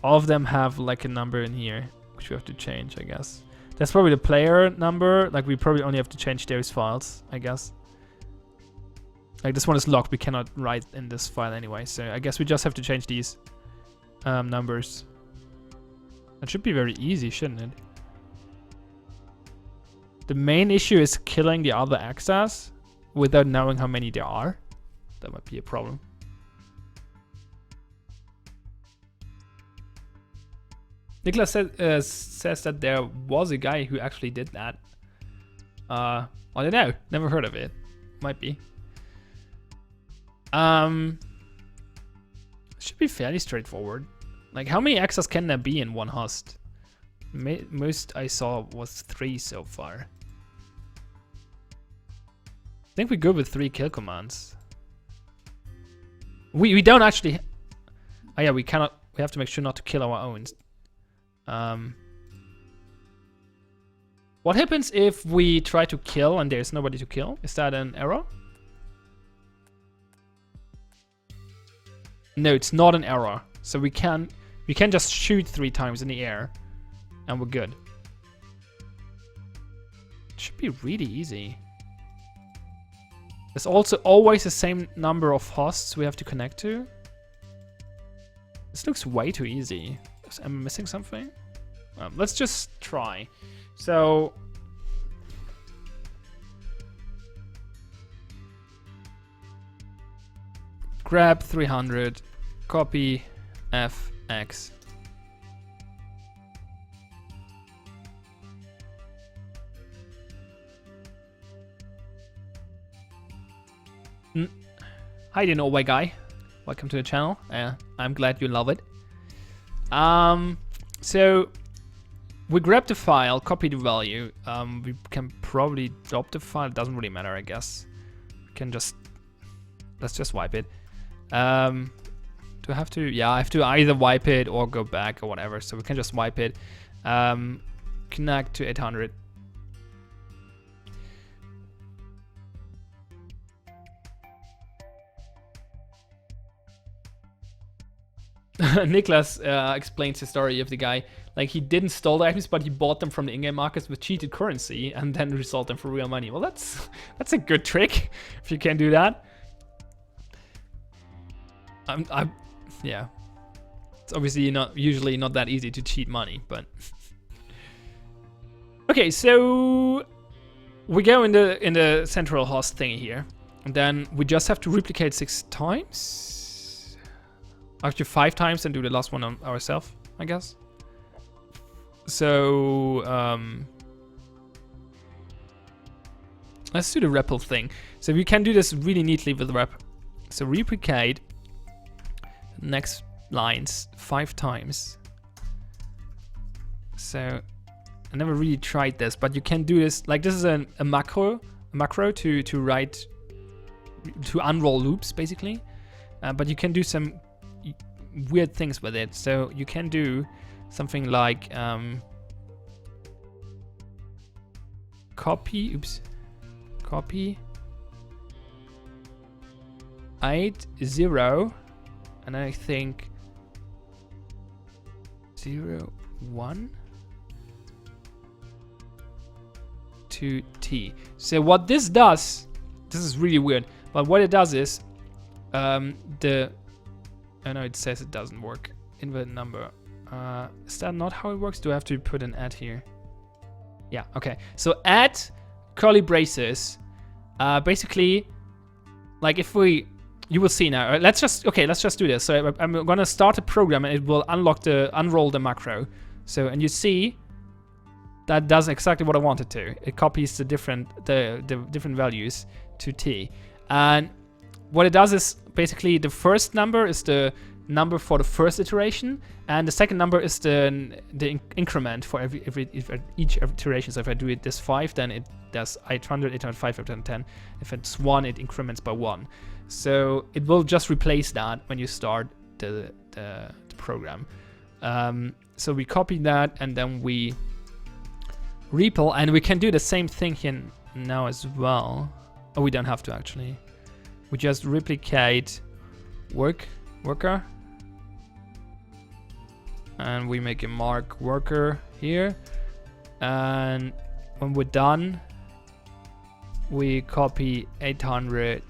All of them have like a number in here, which we have to change, I guess. That's probably the player number. Like, we probably only have to change those files, I guess. Like, this one is locked, we cannot write in this file anyway, so I guess we just have to change these numbers. That should be very easy, shouldn't it? The main issue is killing the other access without knowing how many there are. That might be a problem. Nicholas says that there was a guy who actually did that. I don't know, never heard of it. Might be. Should be fairly straightforward. Like, how many access can there be in one host? Most I saw was 3 so far. I think we're good with 3 kill commands. We don't actually. Oh yeah, we cannot. We have to make sure not to kill our own. What happens if we try to kill and there's nobody to kill? Is that an error? No, it's not an error. So we can just shoot 3 times in the air and we're good. It should be really easy. There's also always the same number of hosts we have to connect to. This looks way too easy. Am I missing something? Let's just try. So grab 300, copy FX. Hi, the Norway guy. Welcome to the channel. I'm glad you love it. So we grab the file, copy the value. We can probably drop the file. It doesn't really matter, I guess. We can just, let's just wipe it. Do I have to? Yeah, I have to either wipe it or go back or whatever. So we can just wipe it. Connect to 800. Niklas explains the story of the guy. Like, he didn't steal the items, but he bought them from the in-game markets with cheated currency and then resold them for real money. Well, that's a good trick if you can do that. Yeah. It's obviously usually not that easy to cheat money, but okay. So we go in the central host thingy here, and then we just have to replicate 6 times, actually 5 times, and do the last one on ourselves, I guess. So let's do the REPL thing. So we can do this really neatly with rep. So replicate next lines 5 times. So I never really tried this, but you can do this. Like, this is a macro to write, to unroll loops basically. But you can do some weird things with it. So you can do something like copy 8 0, and I think 0 1 to T. So what this does, this is really weird, but what it does is I know it says it doesn't work. Inverted number. Is that not how it works? Do I have to put an add here? Yeah, okay. So add curly braces. Basically, like if you will see now. Let's just do this. So I'm gonna start a program and it will unroll the macro. So, and you see that does exactly what I wanted to. It copies the different values to T. And what it does is basically the first number is the number for the first iteration, and the second number is the increment for each iteration. So if I do it this 5, then it does 800, 805, 810. If it's 1, it increments by 1. So it will just replace that when you start the program. So we copy that and then we REPL, and we can do the same thing here now as well. Oh, we don't have to actually. We just replicate worker, and we make a mark worker here, and when we're done we copy 800.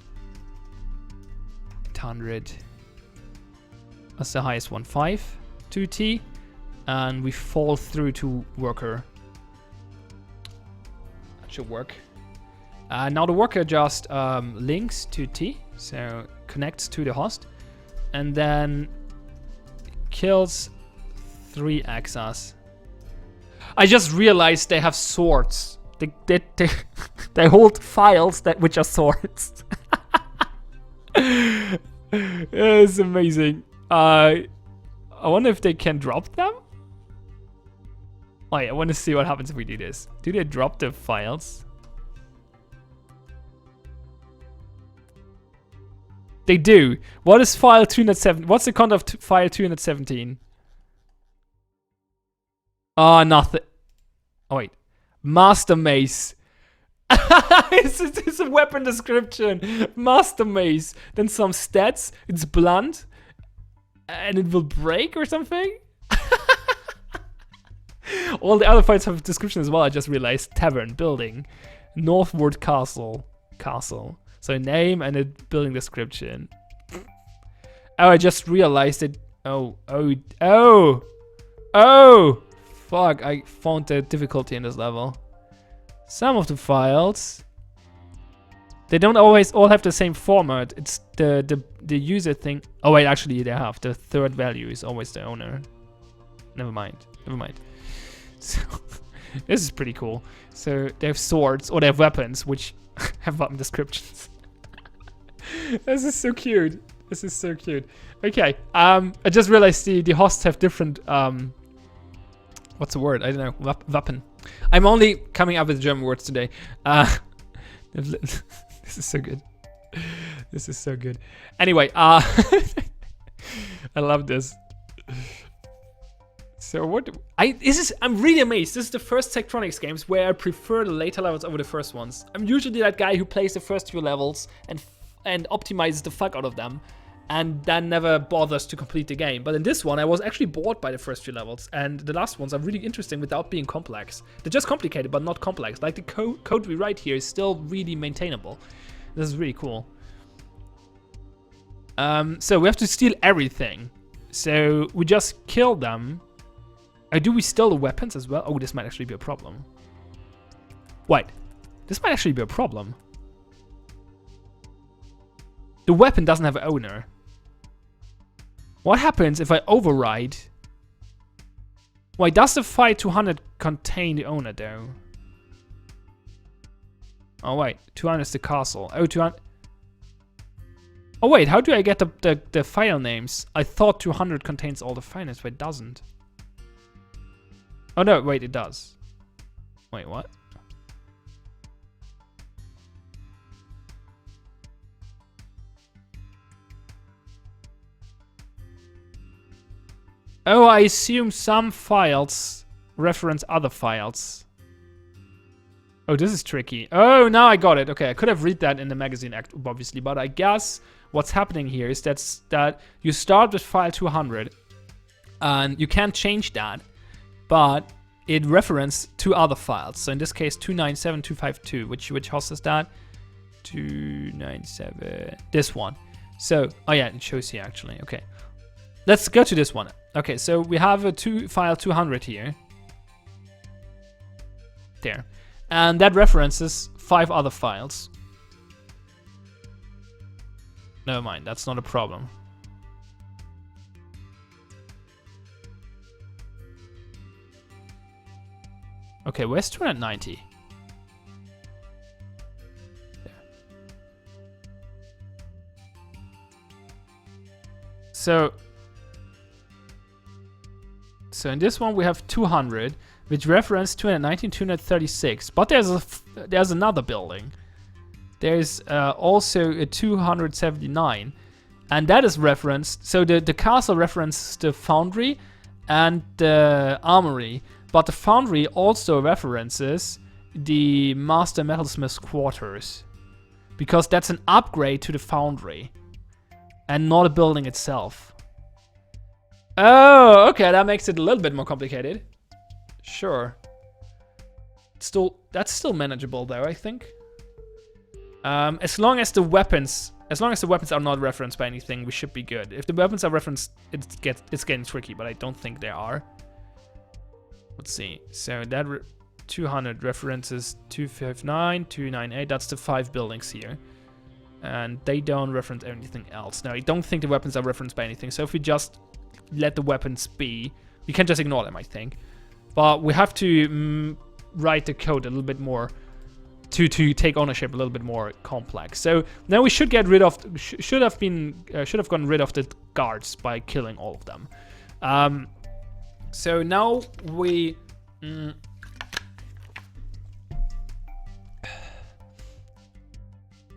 That's the highest one, 5 to T, and we fall through to worker. That should work. Now the worker just links to T, so connects to the host, and then kills 3 Axas. I just realized they have swords. They hold files which are swords. It's amazing. I wonder if they can drop them. Oh yeah, I want to see what happens if we do this. Do they drop the files? They do. What is file 207? What's the content of file 217? Oh, nothing. Oh wait, Master Mace. It's a weapon description. Master Mace. Then some stats. It's blunt, and it will break or something. All the other files have description as well. I just realized. Tavern, building, Northward Castle. So a name and a building description. Oh, I just realized it. Oh. Fuck, I found the difficulty in this level. Some of the files, they don't always all have the same format. It's the user thing. Oh wait, actually they have. The third value is always the owner. Never mind. So this is pretty cool. So they have swords, or they have weapons which have weapon descriptions. This is so cute. Okay, I just realized the hosts have different what's the word? I don't know. Weapon. I'm only coming up with German words today. This is so good. Anyway, I love this. So I'm really amazed. This is the first Zachtronics games where I prefer the later levels over the first ones. I'm usually that guy who plays the first few levels and optimizes the fuck out of them. and then never bothers to complete the game. But in this one, I was actually bored by the first few levels, and the last ones are really interesting without being complex. They're just complicated, but not complex. Like the code we write here is still really maintainable. This is really cool. So we have to steal everything. So we just kill them. Do we steal the weapons as well? Oh, this might actually be a problem. Wait, this might actually be a problem. The weapon doesn't have an owner. What happens if I override? Wait, does the file 200 contain the owner though? Oh wait, 200 is the castle. Oh, 200. Oh wait, how do I get the file names? I thought 200 contains all the file names, but it doesn't. Oh no, wait, it does. Wait, what? Oh, I assume some files reference other files. Oh, this is tricky. Oh, now I got it. Okay, I could have read that in the magazine, obviously, but I guess what's happening here is that you start with file 200, and you can't change that, but it references two other files. So in this case, 297252, which host is that? 297. This one. So, oh yeah, it shows here actually. Okay, let's go to this one. Okay, so we have a file 200 here. There. And that references 5 other files. Never mind, that's not a problem. Okay, where's 290? There. So in this one we have 200, which reference 219, 236. But there's another building. There's also a 279, and that is referenced. So the castle references the foundry and the armory, but the foundry also references the master metalsmith's quarters, because that's an upgrade to the foundry and not a building itself. Oh, okay, that makes it a little bit more complicated. Sure. That's still manageable though, I think. As long as the weapons are not referenced by anything, we should be good. If the weapons are referenced, it's getting tricky, but I don't think they are. Let's see. So that 200 references 259, 298. That's the 5 buildings here, and they don't reference anything else. Now I don't think the weapons are referenced by anything. So if we just let the weapons be, we can just ignore them, I think. But we have to write the code a little bit more to take ownership a little bit more complex. So now we should get rid of should have gotten rid of the guards by killing all of them. So now we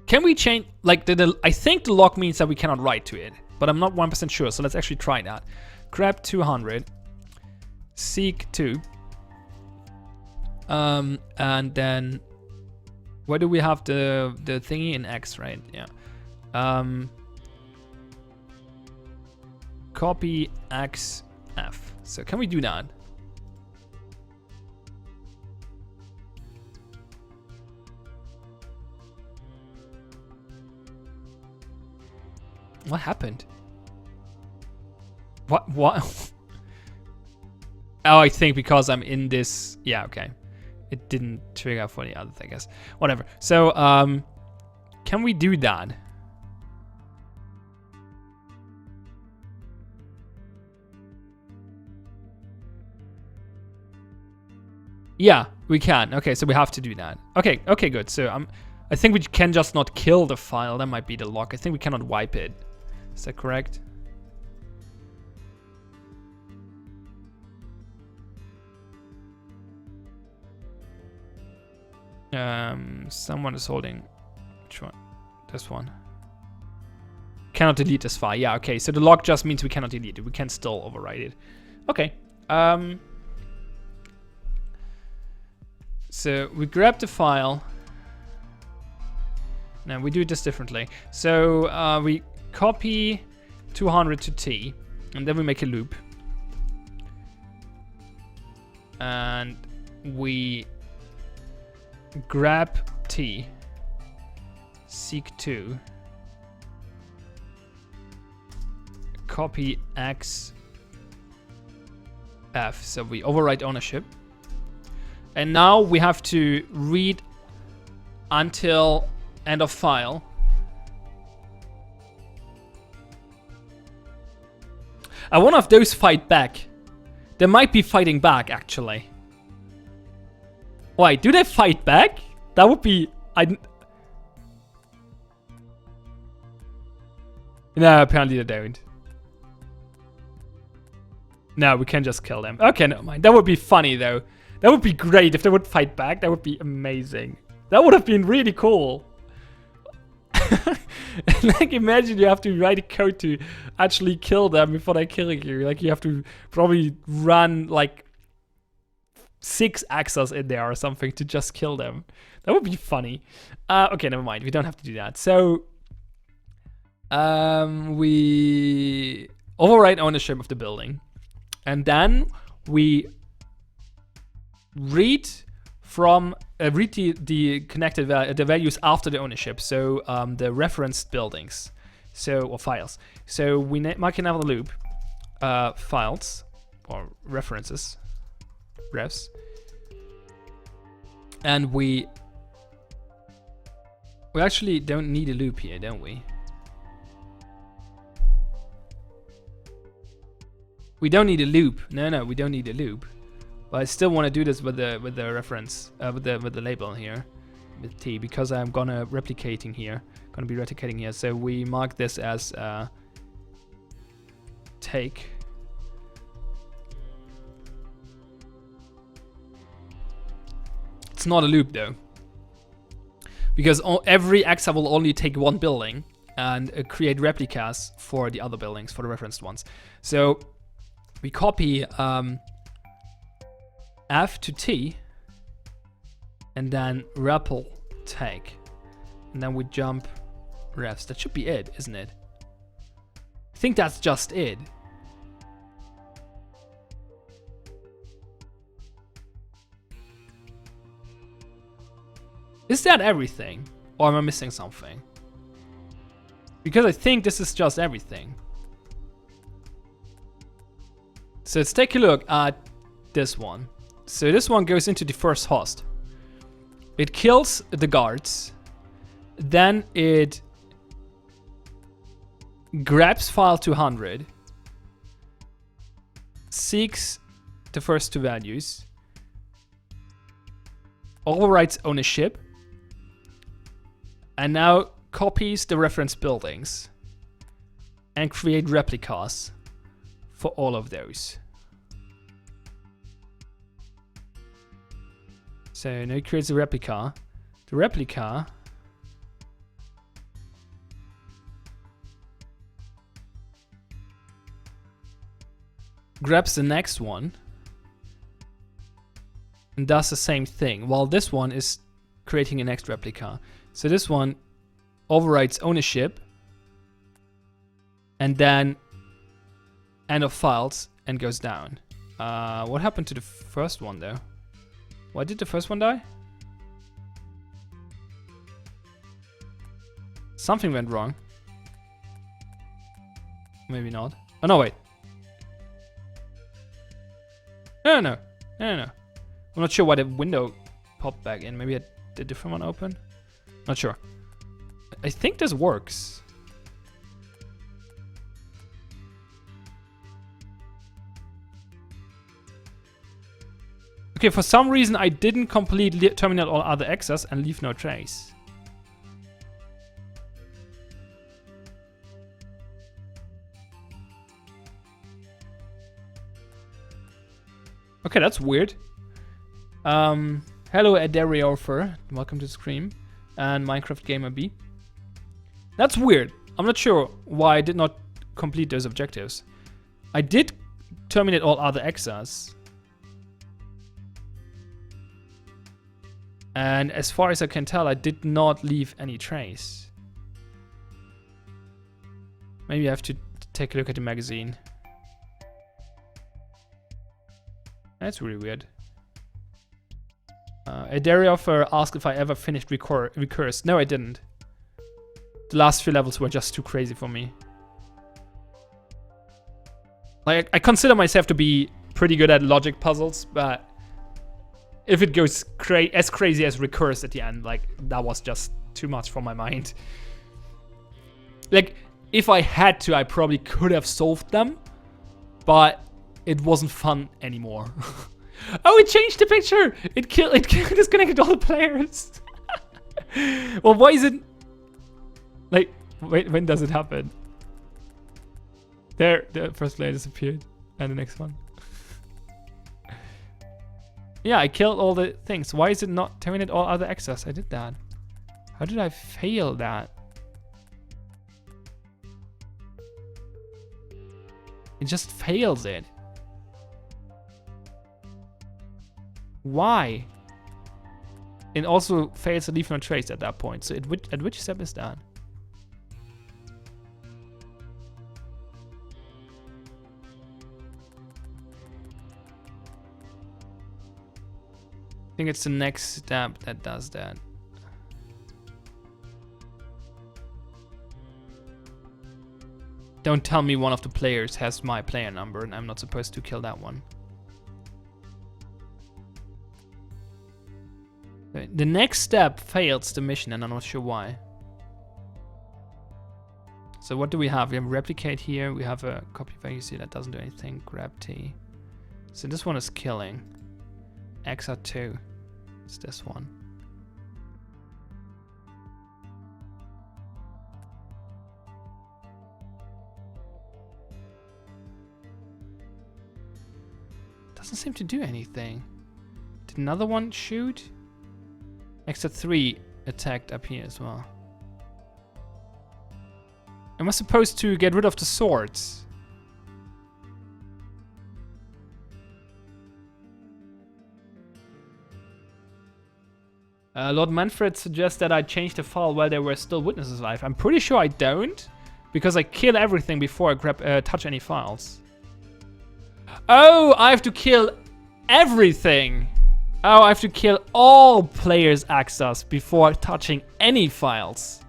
can we change, like I think the lock means that we cannot write to it, but I'm not 1% sure. So let's actually try that. Grab 200, seek 2, and then where do we have the thingy in X, right? Yeah. Copy XF. So can we do that? What happened? What? Oh, I think because I'm in this. Yeah, okay. It didn't trigger for the others, I guess. Whatever. So, can we do that? Yeah, we can. Okay, so we have to do that. Okay, good. So I think we can just not kill the file. That might be the lock. I think we cannot wipe it. Is that correct? Someone is holding. Which one? This one. Cannot delete this file. Yeah, okay. So the lock just means we cannot delete it. We can still override it. Okay. So we grab the file. Now we do this differently. So we copy 200 to T, and then we make a loop. And we grab T, seek 2, copy X, F, so we overwrite ownership. And now we have to read until end of file. I wonder if those fight back. They might be fighting back, actually. Wait, do they fight back? That would be... No, apparently they don't. No, we can just kill them. Okay, never mind. That would be funny, though. That would be great if they would fight back. That would be amazing. That would have been really cool. Like, imagine you have to write a code to actually kill them before they kill you. Like, you have to probably run, like, 6 axes in there or something to just kill them. That would be funny. Okay, never mind. We don't have to do that. So, we overwrite ownership of the building. And then we read from the connected the values after the ownership, so the referenced buildings, or files. So we make another loop, files or references, refs, and we actually don't need a loop here, don't we? We don't need a loop. No, we don't need a loop. But I still want to do this with the reference, with the label here, with T, because I'm gonna be replicating here. So we mark this as take. It's not a loop though, because every axis will only take one building and create replicas for the other buildings, for the referenced ones. So we copy F to T, and then REPL take, and then we jump refs. That should be it, isn't it? I think that's just it. Is that everything? Or am I missing something? Because I think this is just everything. So let's take a look at this one. So this one goes into the first host. It kills the guards. Then it grabs file 200. Seeks the first 2 values. Overwrites ownership. And now copies the reference buildings. And create replicas for all of those. So now it creates a replica. The replica grabs the next one and does the same thing, while this one is creating a next replica. So this one overwrites ownership and then end of files and goes down. What happened to the first one though? Why did the first one die? Something went wrong. Maybe not. Oh no, wait. No. I'm not sure why the window popped back in. Maybe I did a different one open? Not sure. I think this works. Okay, for some reason I didn't completely terminate all other access and leave no trace. Okay, that's weird. Hello Adariorfer, welcome to the stream, and Minecraft Gamer B. That's weird. I'm not sure why I did not complete those objectives. I did terminate all other access. And as far as I can tell, I did not leave any trace. Maybe I have to take a look at the magazine. That's really weird. Adarioffer asked if I ever finished Recurse. No, I didn't. The last few levels were just too crazy for me. Like, I consider myself to be pretty good at logic puzzles, but if it goes as crazy as Recurse at the end, like, that was just too much for my mind. Like, if I had to, I probably could have solved them, but it wasn't fun anymore. Oh, it changed the picture! It disconnected all the players. Well, why is it... Like, wait, when does it happen? There, the first player disappeared. And the next one. Yeah, I killed all the things. Why is it not terminate all other access? I did that. How did I fail that? It just fails it. Why? It also fails to leave no trace at that point. So at which step is that? I think it's the next step that does that. Don't tell me one of the players has my player number and I'm not supposed to kill that one. The next step fails the mission and I'm not sure why. So what do we have? We have replicate here. We have a copy vacancy that doesn't do anything. Grab T. So this one is killing. XR2. It's this one. Doesn't seem to do anything. Did another one shoot? XR3 attacked up here as well. Am I supposed to get rid of the swords? Lord Manfred suggests that I change the file while there were still witnesses alive. I'm pretty sure I don't, because I kill everything before I touch any files. Oh, I have to kill everything. Oh, I have to kill all players' access before touching any files.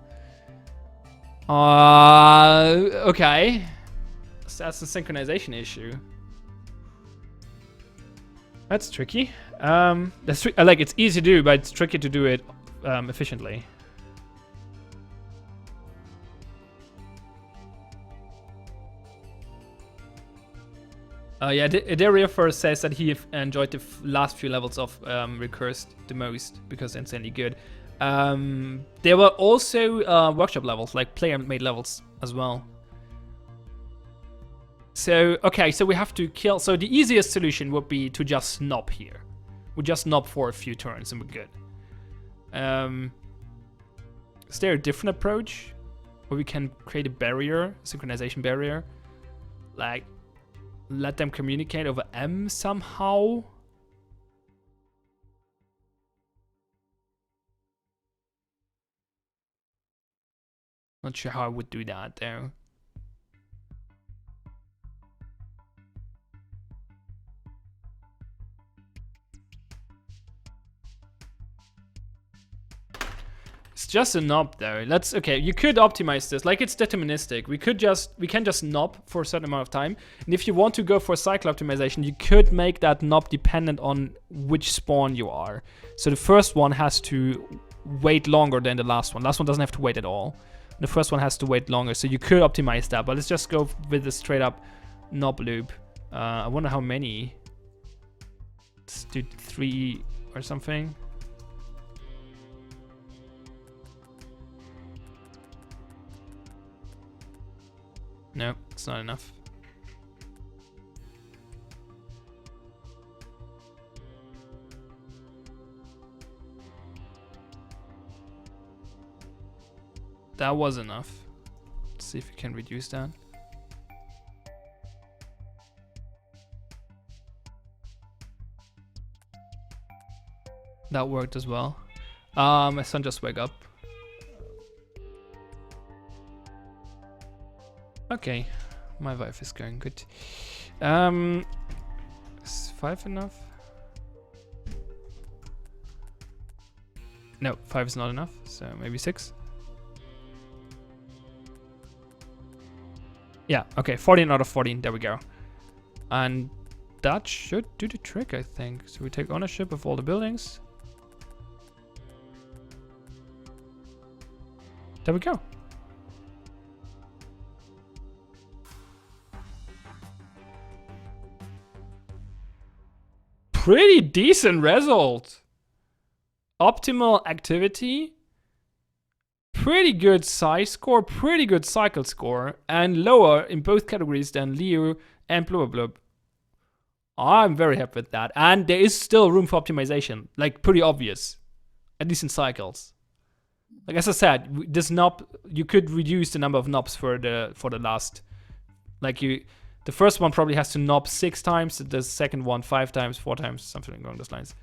Okay. So that's a synchronization issue. That's tricky. Like, it's easy to do, but it's tricky to do it efficiently. Yeah, Dario first says that he enjoyed the last few levels of Recursed the most because they're insanely good. There were also workshop levels, like player-made levels as well. So, okay, so we have to kill. So the easiest solution would be to just snob here. We just snob for a few turns and we're good. Is there a different approach where we can create a barrier, synchronization barrier? Like, let them communicate over M somehow? Not sure how I would do that though. It's just a knob though. Okay, you could optimize this. Like, it's deterministic. We can just knob for a certain amount of time. And if you want to go for cycle optimization, you could make that knob dependent on which spawn you are. So the first one has to wait longer than the last one. Last one doesn't have to wait at all. The first one has to wait longer. So you could optimize that, but let's just go with the straight up knob loop. I wonder how many. Let's do 3 or something. No, it's not enough. That was enough. Let's see if we can reduce that. That worked as well. My son just woke up. Okay, My wife is going good. Is 5 enough? No, 5 is not enough, so maybe 6. Yeah, okay, 14 out of 14, there we go. And that should do the trick, I think. So we take ownership of all the buildings. There we go. Pretty decent result. Optimal activity. Pretty good size score, pretty good cycle score, and lower in both categories than Leo and Blub. I'm very happy with that. And there is still room for optimization, like pretty obvious, at least in cycles. Like as I said, this knob, you could reduce the number of knobs for the last, like the first one probably has to knob 6 times, the second one 5 times, 4 times, something along those lines.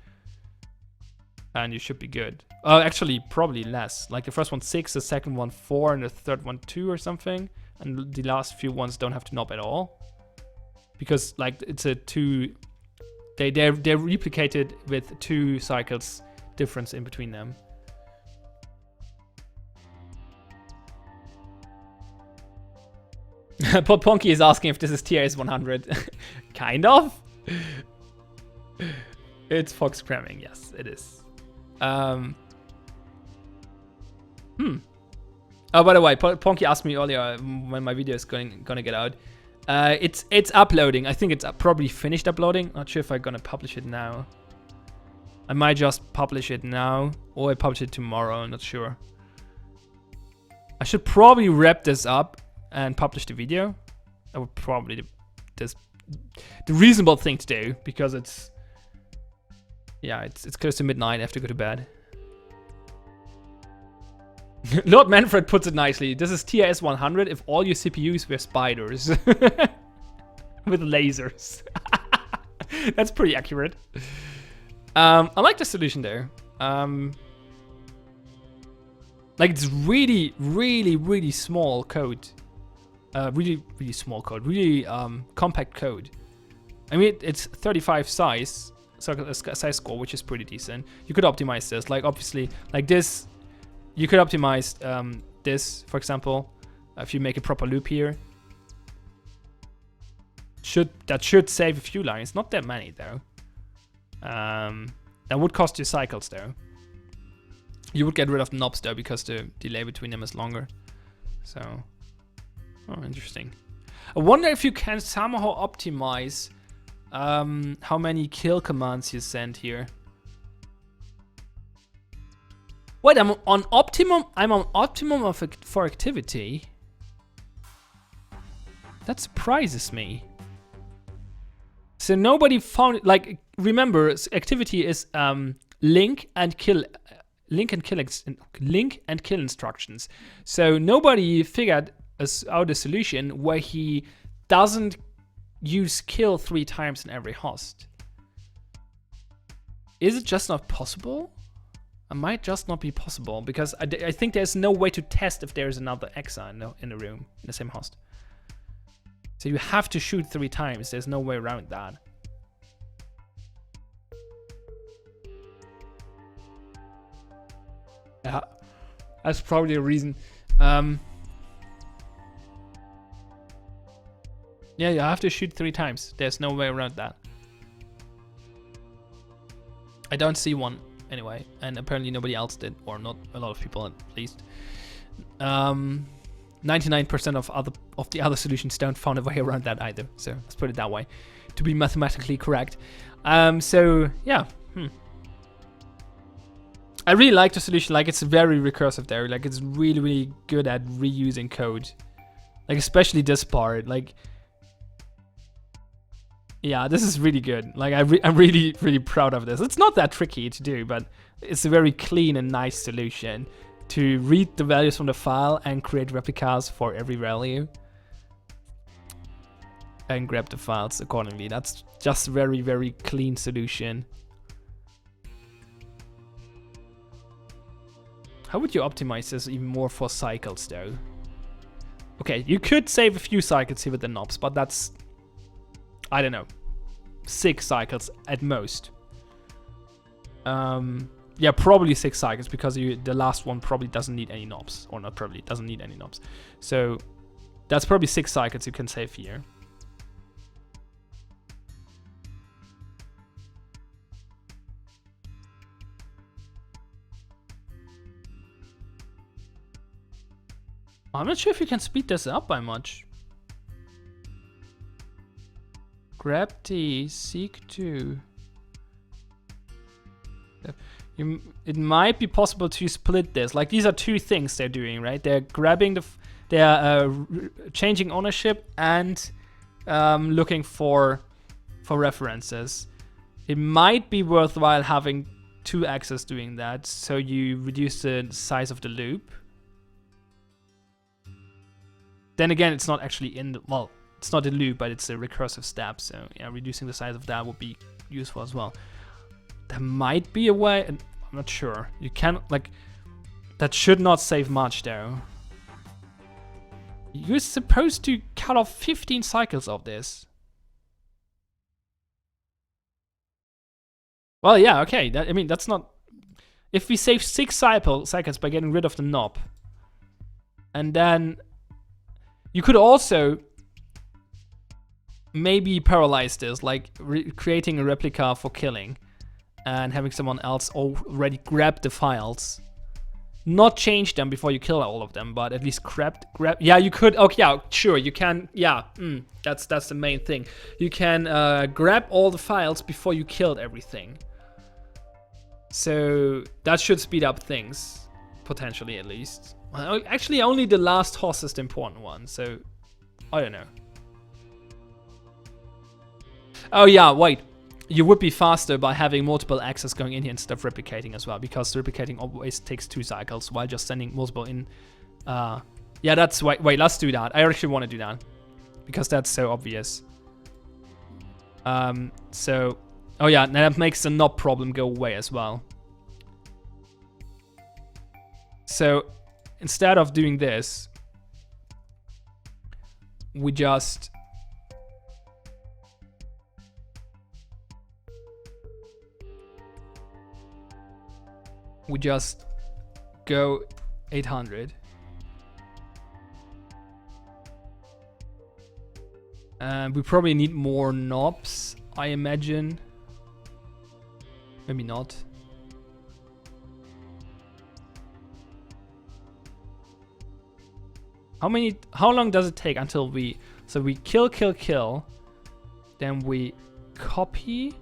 And you should be good. Actually, probably less. Like the first one 6, the second one 4, and the third one 2 or something. And the last few ones don't have to knob at all, because like it's a 2. They're replicated with 2 cycles difference in between them. Ponky is asking if this is TIS 100. Kind of. It's Fox cramming. Yes, it is. Oh, by the way, Ponky asked me earlier when my video is gonna get out. It's uploading. I think it's probably finished uploading. Not sure if I'm gonna publish it now. I might just publish it now, or I publish it tomorrow. I'm not sure. I should probably wrap this up and publish the video. That would probably be the reasonable thing to do, because it's close to midnight. I have to go to bed. Lord Manfred puts it nicely. This is TIS 100 if all your CPUs were spiders with lasers. That's pretty accurate. I like the solution there. Like it's really, really, really small code. Really, really small code. Really compact code. I mean, it's 35 size. So size score, which is pretty decent. You could optimize this, like obviously, like this. You could optimize this, for example, if you make a proper loop here. That should save a few lines, not that many though. That would cost you cycles though. You would get rid of the knobs though, because the delay between them is longer. So, oh, interesting. I wonder if you can somehow optimize how many kill commands you send here. Wait, I'm on optimum. I'm on optimum for activity. That surprises me. So nobody found it. Like, remember, activity is link and kill instructions. So nobody figured out a solution where he doesn't use kill 3 times in every host. Is it just not possible? It might just not be possible, because I think there's no way to test if there's another Exa in the room, in the same host. So you have to shoot 3 times. There's no way around that. Yeah, that's probably a reason. Yeah, you have to shoot 3 times. There's no way around that. I don't see one anyway, and apparently nobody else did, or not a lot of people at least. 99% of the other solutions don't find a way around that either. So let's put it that way, to be mathematically correct. So yeah. I really like the solution. Like, it's very recursive there. Like, it's really, really good at reusing code. Like, especially this part. Like, yeah, this is really good. Like, I'm really, really proud of this. It's not that tricky to do, but it's a very clean and nice solution to read the values from the file and create replicas for every value. And grab the files accordingly. That's just a very, very clean solution. How would you optimize this even more for cycles though? Okay, you could save a few cycles here with the knobs, but that's, I don't know, 6 cycles at most. Yeah, probably 6 cycles, because the last one probably doesn't need any knobs. Or not probably, doesn't need any knobs. So that's probably 6 cycles you can save here. I'm not sure if you can speed this up by much. Grab T, seek 2. It might be possible to split this. Like, these are 2 things they're doing, right? They're grabbing they're changing ownership and looking for references. It might be worthwhile having 2 axes doing that, so you reduce the size of the loop. Then again, it's not actually in the, well, it's not a loop, but it's a recursive step. So yeah, reducing the size of that would be useful as well. There might be a way, and I'm not sure. You can, like, that should not save much though. You're supposed to cut off 15 cycles of this. Well, yeah, okay. I mean, that's not, if we save 6 cycles by getting rid of the knob, and then you could also maybe paralyze this, like creating a replica for killing and having someone else already grab the files. Not change them before you kill all of them, but at least grab. Yeah, you could. Okay, yeah, sure, you can. Yeah, that's the main thing. You can grab all the files before you killed everything. So that should speed up things, potentially at least. Well, actually, only the last hoss is the important one, so I don't know. Oh yeah, wait. You would be faster by having multiple axes going in here instead of replicating as well, because replicating always takes 2 cycles while just sending multiple in. Yeah, that's wait, let's do that. I actually want to do that because that's so obvious. So, oh yeah, that makes the knob problem go away as well. So instead of doing this, we just go 800. And we probably need more knobs, I imagine. Maybe not. How long does it take until we, so we kill, then we copy.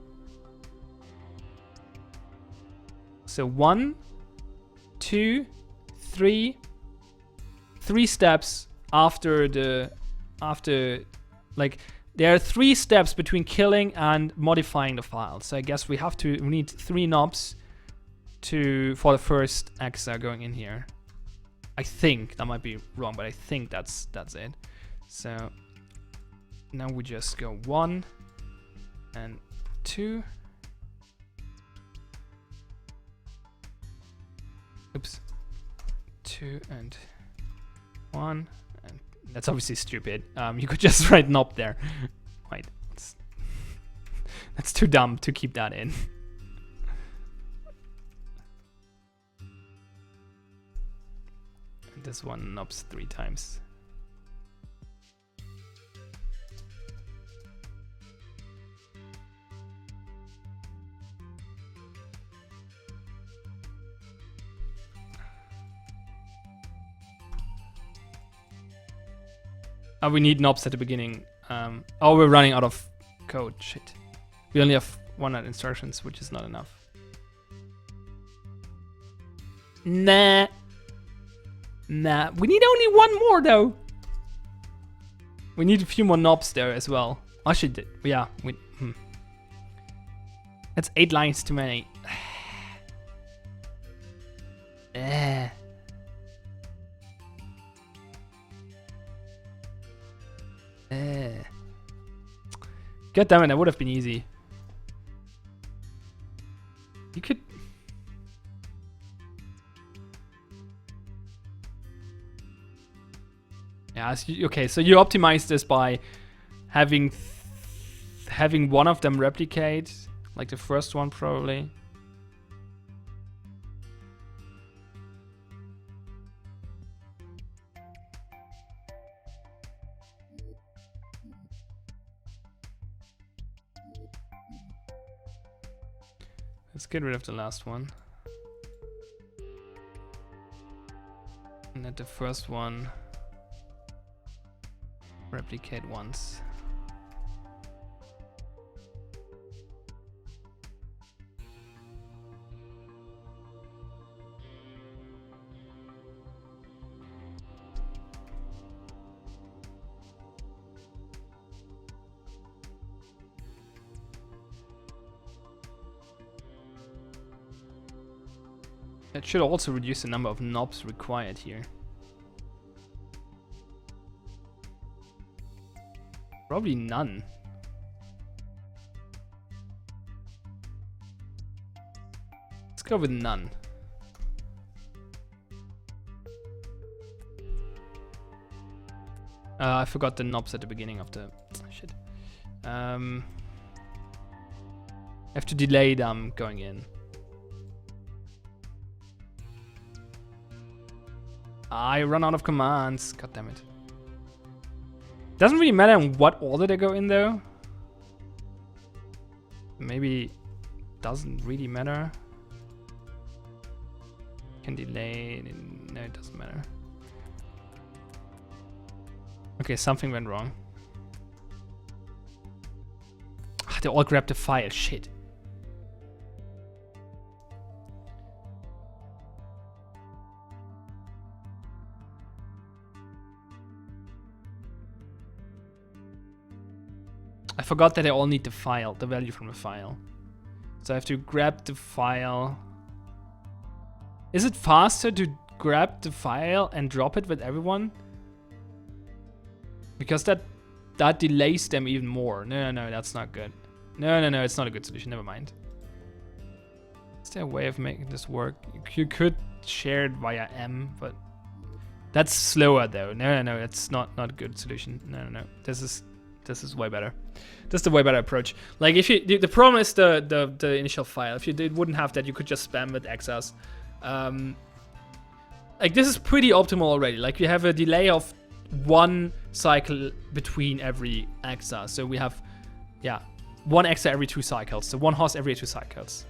So 1, 2, 3 steps after like, there are 3 steps between killing and modifying the file. So I guess we need 3 knobs for the first exa going in here. I think that might be wrong, but I think that's it. So now we just go 1 and 2. Oops. 2 and 1, and that's obviously stupid. You could just write knob there. Wait, that's too dumb to keep that in. And this one knobs 3 times. Oh, we need knobs at the beginning. Oh, we're running out of code. Shit. We only have 100 instructions, which is not enough. Nah. We need only 1 more, though. We need a few more knobs there as well. Actually, yeah. That's 8 lines too many. God damn it, that would have been easy. You could... Yeah, Yeah, okay, so you optimize this by having one of them replicate, like the first one probably. Let's get rid of the last one. And let the first one replicate once. It should also reduce the number of knobs required here. Probably none. Let's go with none. I forgot the knobs at the beginning of the shit. I have to delay them going in. I run out of commands. God damn it. Doesn't really matter in what order they go in though. Maybe doesn't really matter. Can delay. No, it doesn't matter. Okay, something went wrong. Ah, they all grabbed the file. Shit. I forgot that I all need the file, the value from the file. So I have to grab the file. Is it faster to grab the file and drop it with everyone? Because that delays them even more. No, that's not good. No, it's not a good solution. Never mind. Is there a way of making this work? You could share it via M, but that's slower though. No, it's not a good solution. No. This is way better. This is the way better approach. Like if you, the problem is the initial file. If you wouldn't have that, you could just spam with excess. Like this is pretty optimal already. Like you have a delay of 1 cycle between every exa. So we have, yeah, 1 exa every 2 cycles. So 1 host every 2 cycles,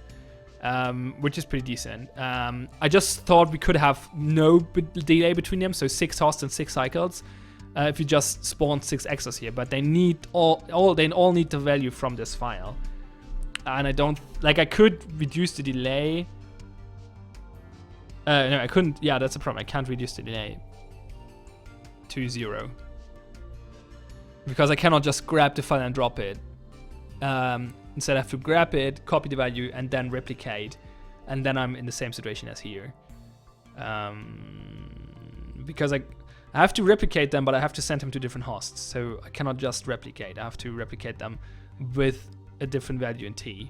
which is pretty decent. I just thought we could have no delay between them. So 6 hosts and 6 cycles. If you just spawn 6 exas here, but they need they all need the value from this file, and I don't like. I could reduce the delay. No, I couldn't. Yeah, that's the problem. I can't reduce the delay to 0 because I cannot just grab the file and drop it. Instead, I have to grab it, copy the value, and then replicate, and then I'm in the same situation as here. Because I have to replicate them, but I have to send them to different hosts. So I cannot just replicate. I have to replicate them with a different value in T.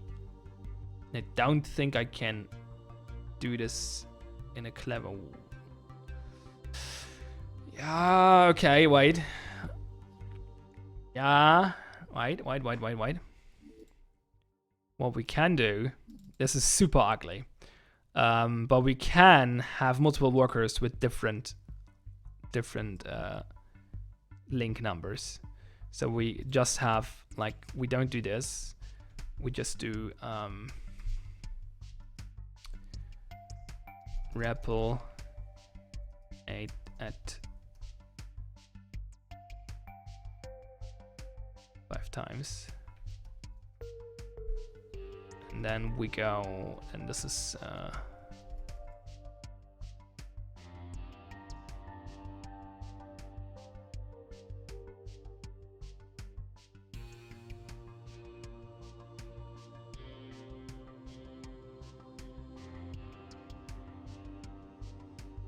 I don't think I can do this in a clever way. Yeah, okay, wait. Yeah, wait. What we can do, this is super ugly, but we can have multiple workers with different link numbers. So we just have, like, we don't do this. We just do REPL 8 at 5 times. And then we go, and this is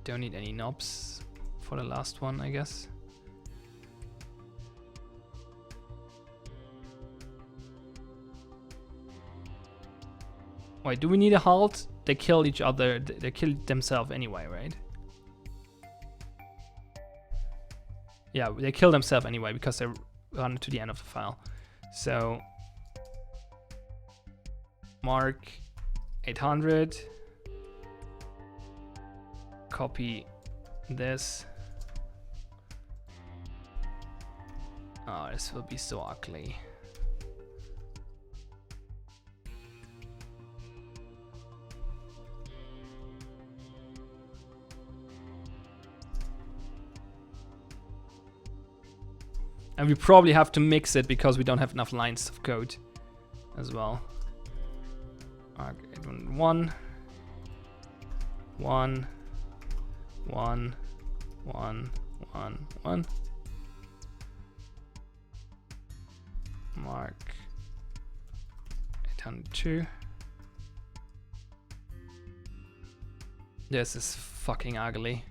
don't need any knobs for the last one, I guess. Wait, do we need a halt? They kill each other, they kill themselves anyway, right? Yeah, they kill themselves anyway because they run to the end of the file. So mark 800. Copy this. Oh, this will be so ugly. And we probably have to mix it because we don't have enough lines of code as well. Okay, 1, 1, 1, 1, 1, 1. Mark 802. This is fucking ugly.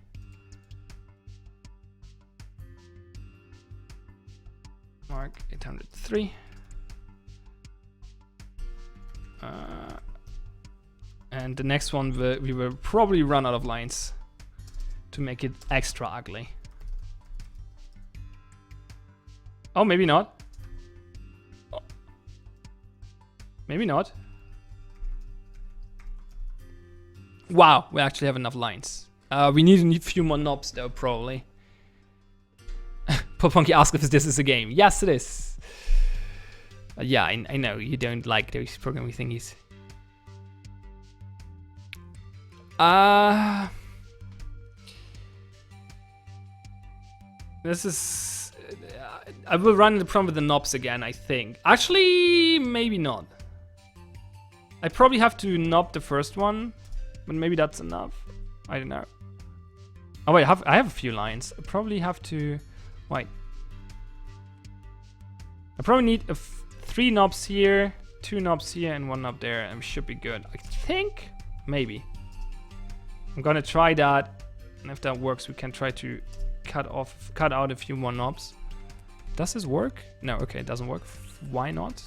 Mark 803. And the next one we will probably run out of lines to make it extra ugly. Oh, maybe not. Oh. Maybe not. Wow, we actually have enough lines. We need a few more knobs though, probably. Popunky asks if this is a game. Yes, it is. Yeah, I know you don't like those programming thingies. This is... I will run the problem with the knobs again, I think. Actually, maybe not. I probably have to knob the first one, but maybe that's enough. I don't know. Oh wait, I have a few lines. I probably have to... Wait. I probably need 3 knobs here, 2 knobs here, and 1 knob there, and we should be good. I think, maybe. I'm gonna try that, and if that works, we can try to cut out a few more knobs. Does this work? No, okay, it doesn't work. Why not?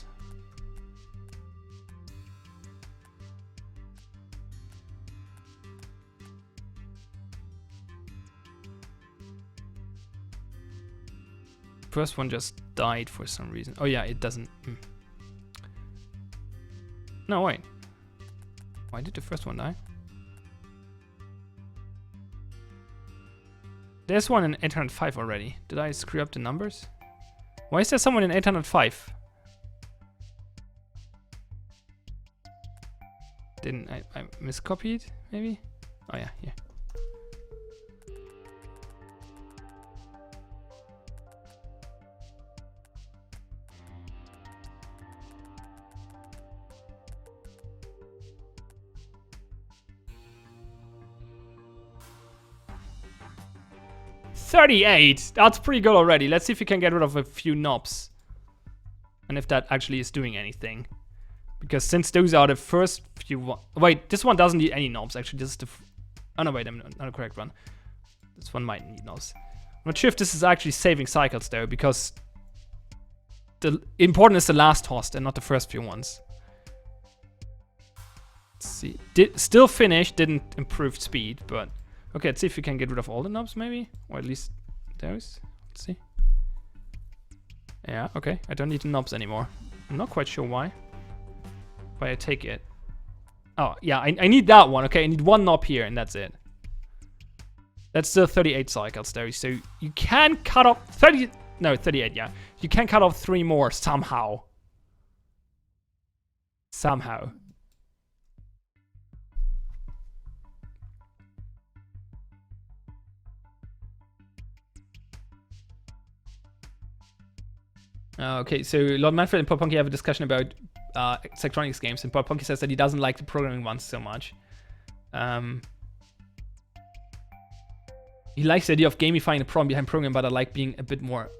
First one just died for some reason. Oh yeah, it doesn't. No, wait. Why did the first one die? There's one in 805 already. Did I screw up the numbers? Why is there someone in 805? Didn't I miscopied, maybe? Oh yeah, here. $38! That's pretty good already. Let's see if we can get rid of a few knobs. And if that actually is doing anything. Because since those are the first few... Wait, this one doesn't need any knobs, actually. This is the... Oh no, wait, I'm not the correct one. This one might need knobs. I'm not sure if this is actually saving cycles, though, because... The important is the last host and not the first few ones. Let's see. Still finished, didn't improve speed, but... Okay, let's see if we can get rid of all the knobs, maybe? Or at least those. Let's see. Yeah, okay. I don't need the knobs anymore. I'm not quite sure why. But I take it. Oh, yeah, I need that one. Okay, I need 1 knob here, and that's it. That's still 38 cycles, though. So you can cut off 30... No, 38, yeah. You can cut off 3 more somehow. Somehow. Okay, so Lord Manfred and Popunky have a discussion about Zachtronics games, and Popunky says that he doesn't like the programming ones so much. He likes the idea of gamifying the problem behind programming, but I like being a bit more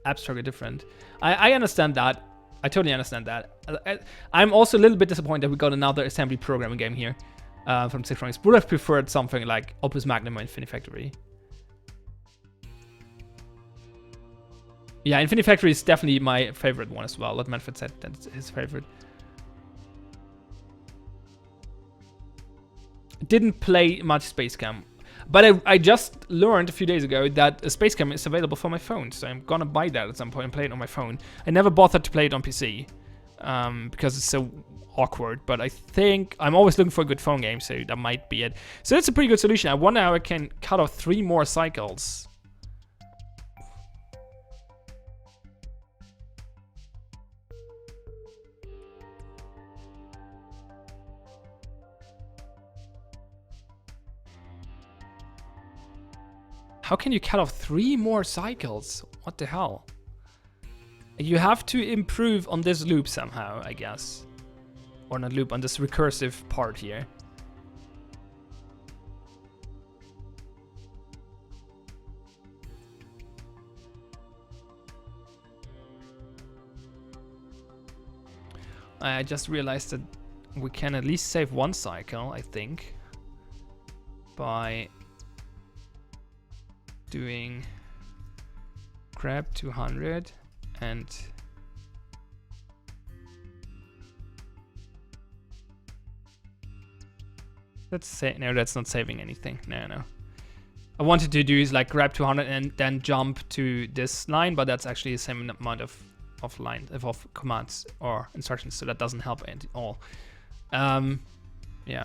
abstract or different. I understand that. I totally understand that. I'm also a little bit disappointed that we got another assembly programming game here from Zachtronics. Would have preferred something like Opus Magnum or Infinifactory. Yeah, Infinifactory is definitely my favorite one as well. Lord Manfred said that's his favorite. Didn't play much Space Cam. But I just learned a few days ago that a space cam is available for my phone, so I'm gonna buy that at some point and play it on my phone. I never bothered to play it on PC because it's so awkward, but I think I'm always looking for a good phone game, so that might be it. So that's a pretty good solution. I wonder how I can cut off 3 more cycles. How can you cut off 3 more cycles? What the hell? You have to improve on this loop somehow, I guess. Or not loop, on this recursive part here. I just realized that we can at least save 1 cycle, I think, by doing grab 200 and let's say no, that's not saving anything. No. I wanted to do is like grab 200 and then jump to this line, but that's actually the same amount of commands or instructions, so that doesn't help at all. Yeah.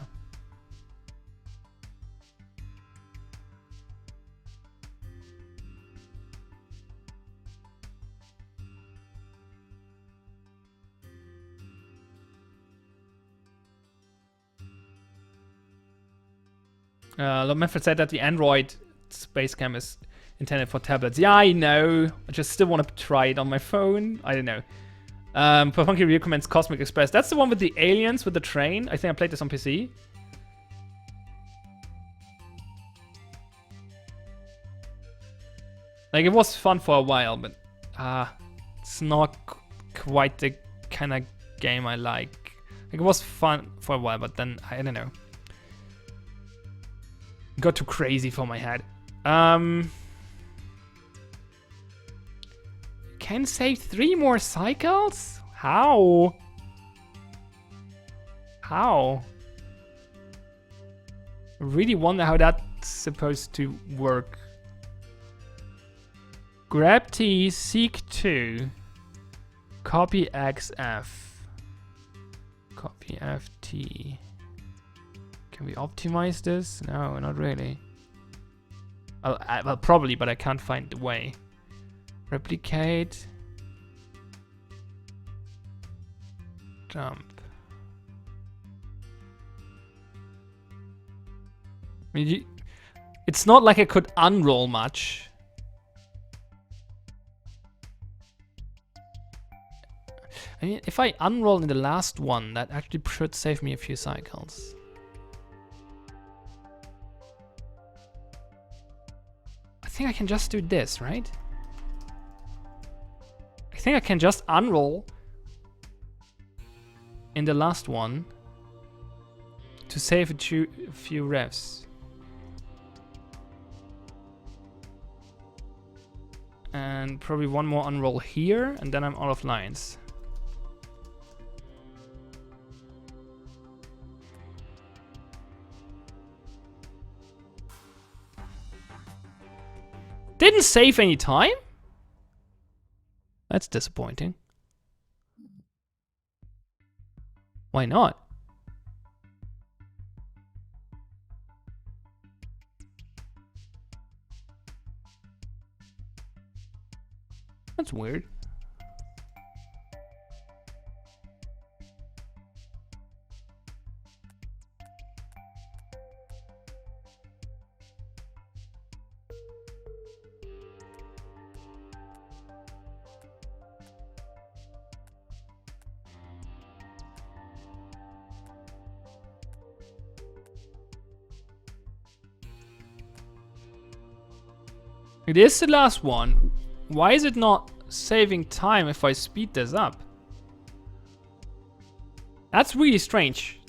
Manfred said that the Android space cam is intended for tablets. Yeah, I know. I just still want to try it on my phone. I don't know. Funky recommends Cosmic Express. That's the one with the aliens with the train. I think I played this on PC. Like, it was fun for a while, but it's not quite the kind of game I like. Like, it was fun for a while, but then I don't know. Got too crazy for my head. Can save 3 more cycles? How? I really wonder how that's supposed to work. Grab T, seek 2, copy XF, copy FT. Can we optimize this? No, not really. Well, probably, but I can't find the way. Replicate. Jump. I mean, it's not like I could unroll much. I mean, if I unroll in the last one, that actually should save me a few cycles. I think I can just do this, right? I think I can just unroll in the last one to save a few revs. And probably one more unroll here, and then I'm out of lines. Didn't save any time? That's disappointing. Why not? That's weird. It is the last one. Why is it not saving time if I speed this up? That's really strange.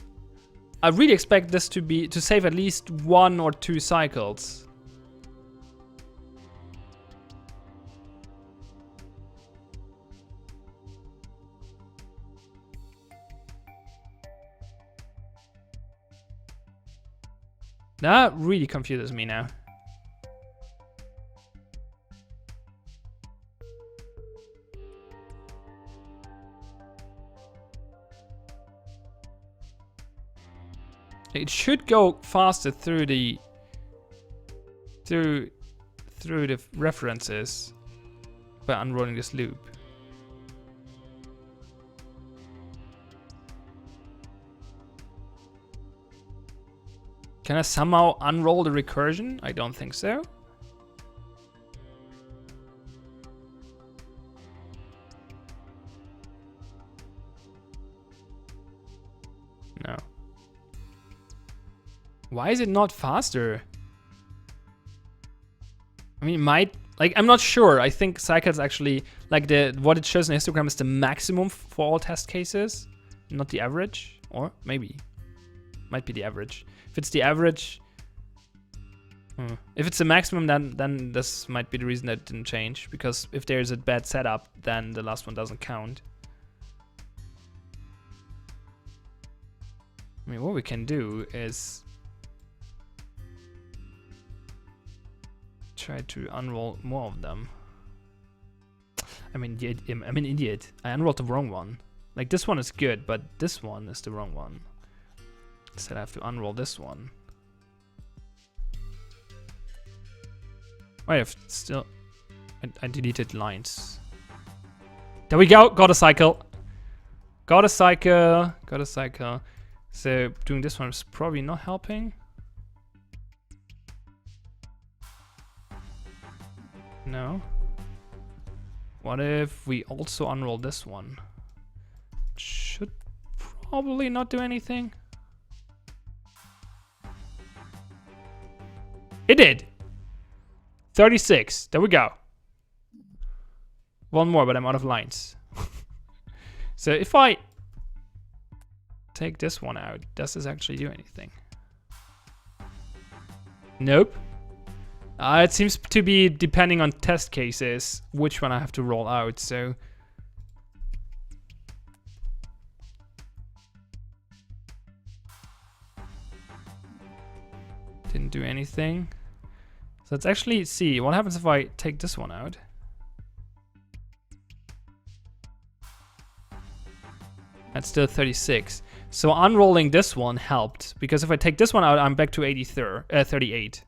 I really expect this to save at least 1 or 2 cycles. That really confuses me now. It should go faster through the references by unrolling this loop. Can I somehow unroll the recursion? I don't think so. No. Why is it not faster? I mean, it might, like, I'm not sure. I think cycles actually, like, what it shows in histogram is the maximum for all test cases, not the average. Or maybe. Might be the average. If it's the average, if it's the maximum, then this might be the reason that it didn't change. Because if there's a bad setup, then the last one doesn't count. I mean, what we can do is try to unroll more of them. I'm an idiot. I unrolled the wrong one. Like, this one is good, but this one is the wrong one. Instead I have to unroll this one. Wait, I've still... I deleted lines. There we go! Got a cycle! Got a cycle! Got a cycle. So, doing this one is probably not helping. No. What if we also unroll this one? Should probably not do anything. It did! 36. There we go. One more, but I'm out of lines. So if I take this one out, does this actually do anything? Nope. It seems to be depending on test cases which one I have to roll out, so... Didn't do anything. So let's actually see what happens if I take this one out. That's still 36. So unrolling this one helped, because if I take this one out, I'm back to 38.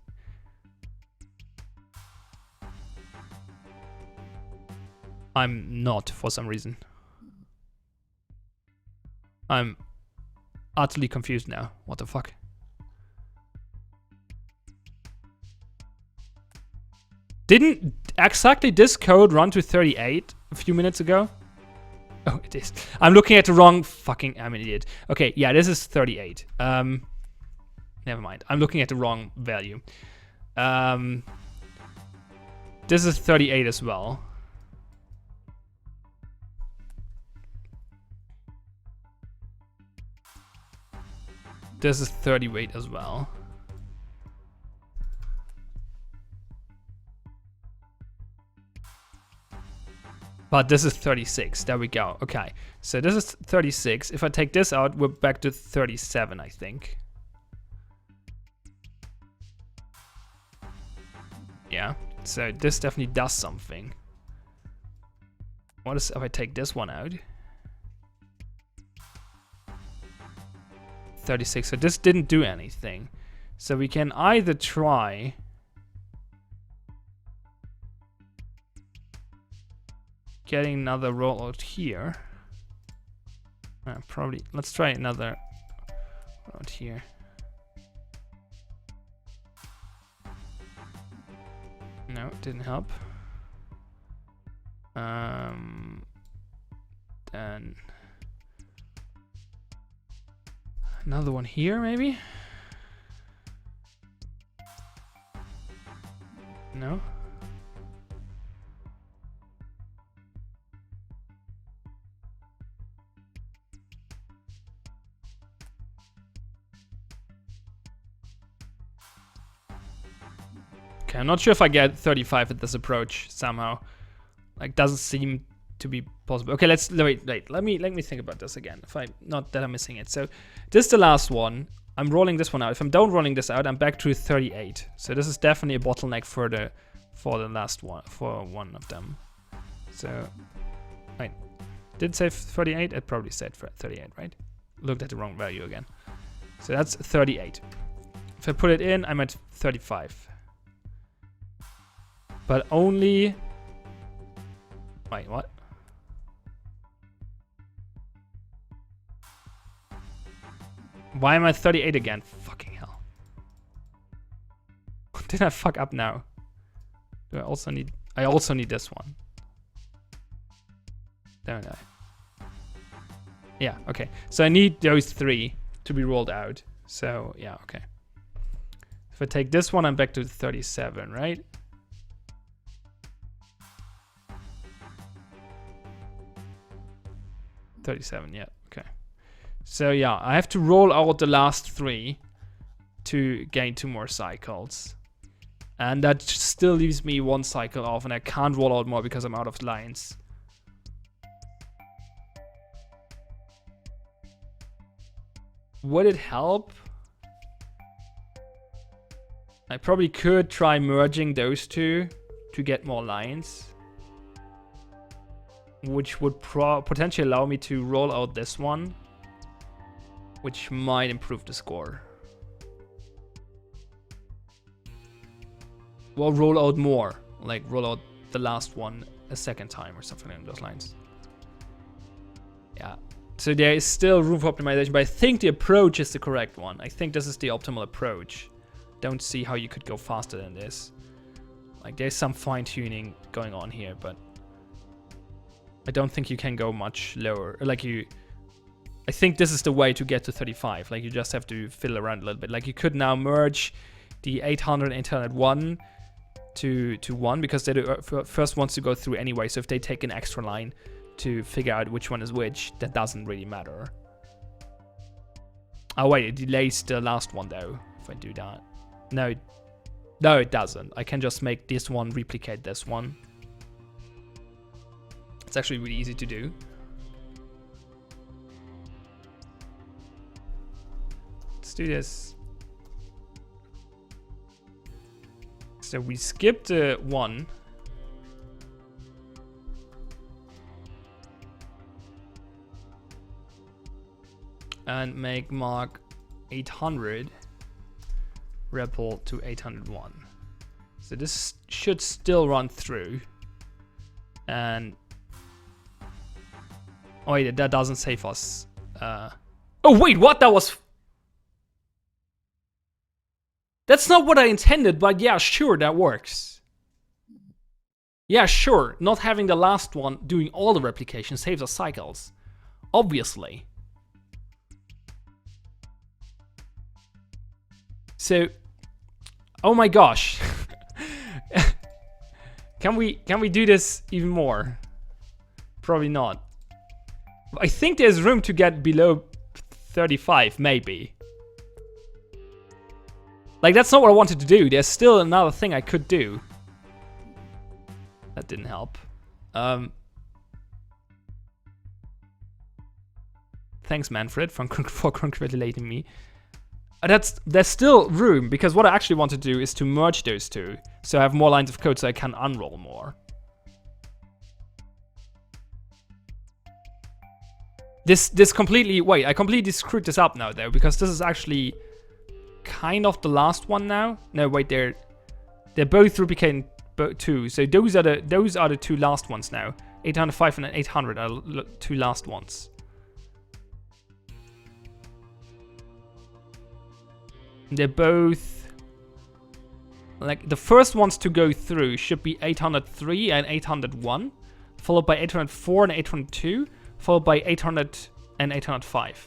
I'm not, for some reason. I'm utterly confused now. What the fuck? Didn't exactly this code run to 38 a few minutes ago? Oh, it is. I'm looking at the wrong fucking... I'm an idiot. Okay, yeah, this is 38. Never mind. I'm looking at the wrong value. This is 38 as well. This is 38 as well. But this is 36. There we go. Okay. So this is 36. If I take this out, we're back to 37, I think. Yeah. So this definitely does something. What is if I take this one out? 36. So this didn't do anything. So we can either try... getting another rollout here. Probably, let's try another rollout here. No, it didn't help. Then another one here, maybe? No? Okay, I'm not sure if I get 35 at this approach somehow. Like, doesn't seem to be possible. Okay, let's wait. Let me think about this again. If I not that I'm missing it. So this is the last one. I'm rolling this one out. If I'm don't rolling this out, I'm back to 38. So this is definitely a bottleneck for the last one, for one of them. So, wait, did it say 38? It probably said 38, right? Looked at the wrong value again. So that's 38. If I put it in, I'm at 35. But only... Wait, what? Why am I 38 again? Fucking hell. Did I fuck up now? Do I also need... I also need this one. Don't I? Yeah, okay. So I need those 3 to be rolled out. So, yeah, okay. If I take this one, I'm back to 37, right? $37, yeah, okay. So yeah, I have to roll out the last 3 to gain 2 more cycles. And that still leaves me 1 cycle off, and I can't roll out more because I'm out of lines. Would it help? I probably could try merging those 2 to get more lines, which would potentially allow me to roll out this one, which might improve the score. Well, roll out more, like roll out the last one a second time or something along those lines. Yeah, so there is still room for optimization, but I think the approach is the correct one. I think this is the optimal approach. Don't see how you could go faster than this. Like, there's some fine-tuning going on here, but I don't think you can go much lower. Like, I think this is the way to get to 35. Like, you just have to fiddle around a little bit. Like, you could now merge the 800 and 801 to 1, because they're the first ones to go through anyway. So if they take an extra line to figure out which one is which, that doesn't really matter. Oh wait, it delays the last one though, if I do that. No, it doesn't. I can just make this one replicate this one. It's actually really easy to do. Let's do this. So we skipped 1. And make mark 800 ripple to 801. So this should still run through. And oh wait, that doesn't save us. Oh wait, what? That's not what I intended, but yeah, sure, that works. Yeah, sure, not having the last one doing all the replication saves us cycles. Obviously. So, oh my gosh. Can we do this even more? Probably not. I think there's room to get below 35, maybe. Like, that's not what I wanted to do. There's still another thing I could do. That didn't help. Thanks, Manfred, for congratulating me. There's still room, because what I actually want to do is to merge those 2, so I have more lines of code so I can unroll more. This completely... Wait, I completely screwed this up now, though, because this is actually kind of the last one now. No, wait, they're both replicating 2, so those are the 2 last ones now. 805 and 800 are the 2 last ones. They're both... Like, the first ones to go through should be 803 and 801, followed by 804 and 802, followed by 800 and 805.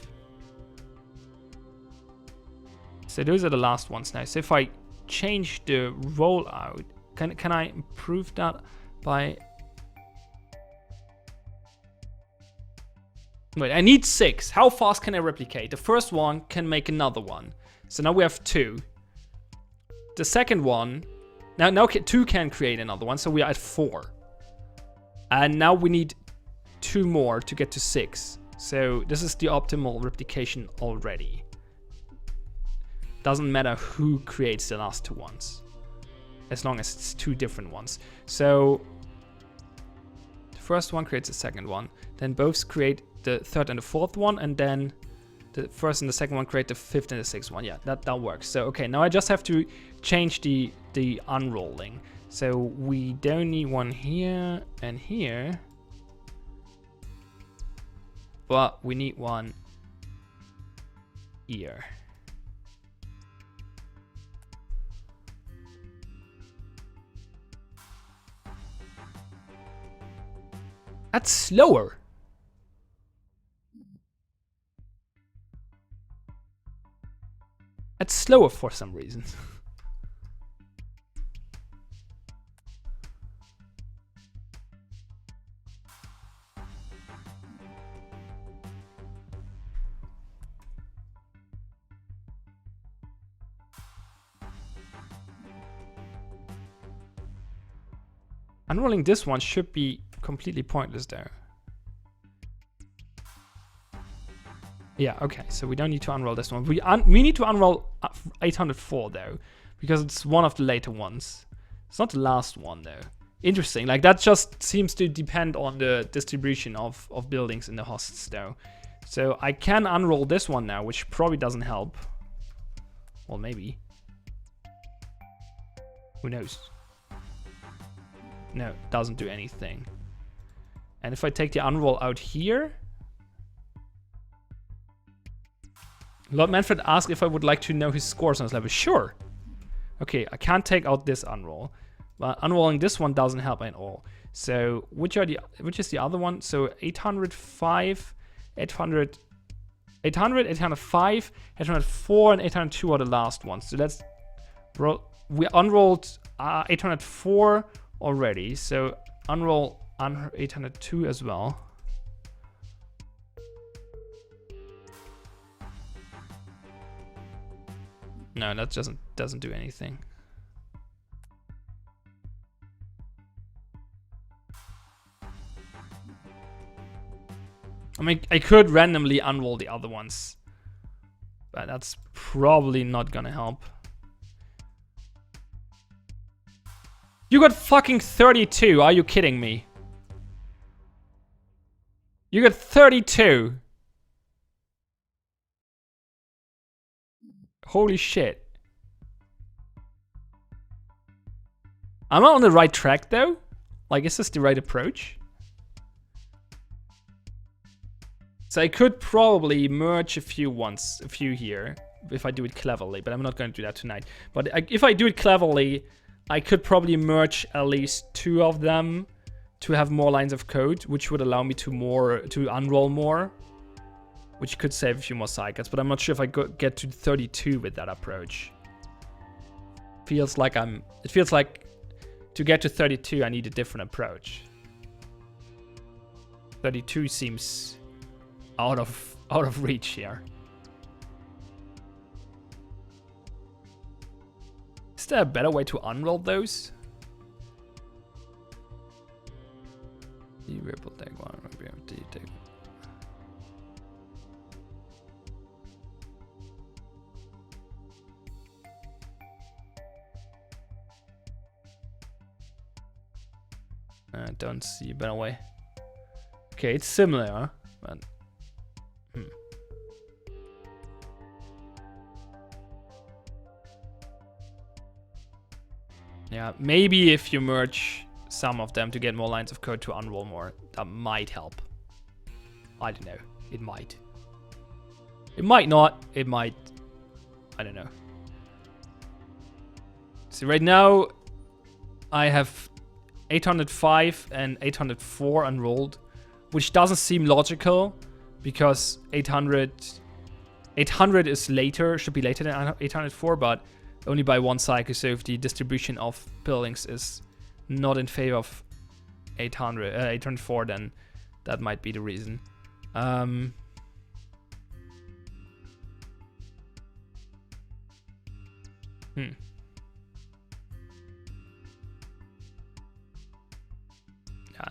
So those are the last ones now. So if I change the rollout, can I improve that by... Wait, I need 6. How fast can I replicate? The first one can make another one. So now we have 2. The second one, now 2 can create another one, so we are at 4. And now we need 2 more to get to 6. So this is the optimal replication already. Doesn't matter who creates the last two ones, as long as it's two different ones. So the first one creates the second one, then both create the third and the fourth one, and then the first and the second one create the fifth and the sixth one. Yeah, that works. So okay, now I just have to change the unrolling. So we don't need one here and here, but we need one here. That's slower. That's slower for some reason. Unrolling this one should be completely pointless there. Yeah, okay, so we don't need to unroll this one. We need to unroll 804 though, because it's one of the later ones. It's not the last one though. Interesting, like that just seems to depend on the distribution of buildings in the hosts though. So I can unroll this one now, which probably doesn't help. Well, maybe. Who knows? No, doesn't do anything. And if I take the unroll out here, Lord Manfred asked if I would like to know his scores on this level. Sure. Okay, I can't take out this unroll, but unrolling this one doesn't help at all. So which is the other one? So 805, 800, 805, 804, and 802 are the last ones. So let's roll. We unrolled 804 already. So unroll 802 as well. No, that doesn't do anything. I mean, I could randomly unroll the other ones, but that's probably not gonna help. You got fucking 32. Are you kidding me? You got 32. Holy shit. Am I on the right track though? Like, is this the right approach? So I could probably merge a few here, if I do it cleverly, but I'm not going to do that tonight. But if I do it cleverly, I could probably merge at least 2 of them to have more lines of code, which would allow me to unroll more, which could save a few more cycles, but I'm not sure if I get to 32 with that approach. It feels like to get to 32, I need a different approach. 32 seems out of reach here. Is there a better way to unroll those? Ripple take one, take. I don't see a better way. Okay, it's similar, but yeah, maybe if you merge some of them to get more lines of code to unroll more, that might help. I don't know. It might. It might not. It might. I don't know. See, right now I have 805 and 804 unrolled, which doesn't seem logical because 800 is later, should be later than 804, but only by 1 cycle. So if the distribution of buildings is not in favor of 804, then that might be the reason.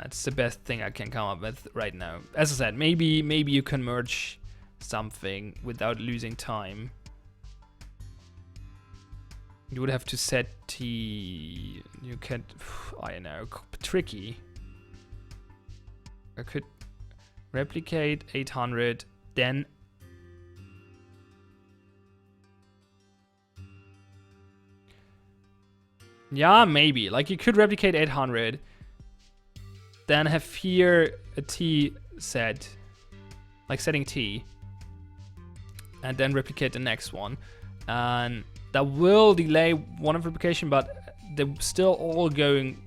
It's the best thing I can come up with right now. As I said, maybe you can merge something without losing time. You would have to set T. You can, I don't know, tricky. I could replicate 800, then yeah, maybe. Like you could replicate 800, then have here a T set, like setting T, and then replicate the next one, and that will delay one of replication, but they're still all going.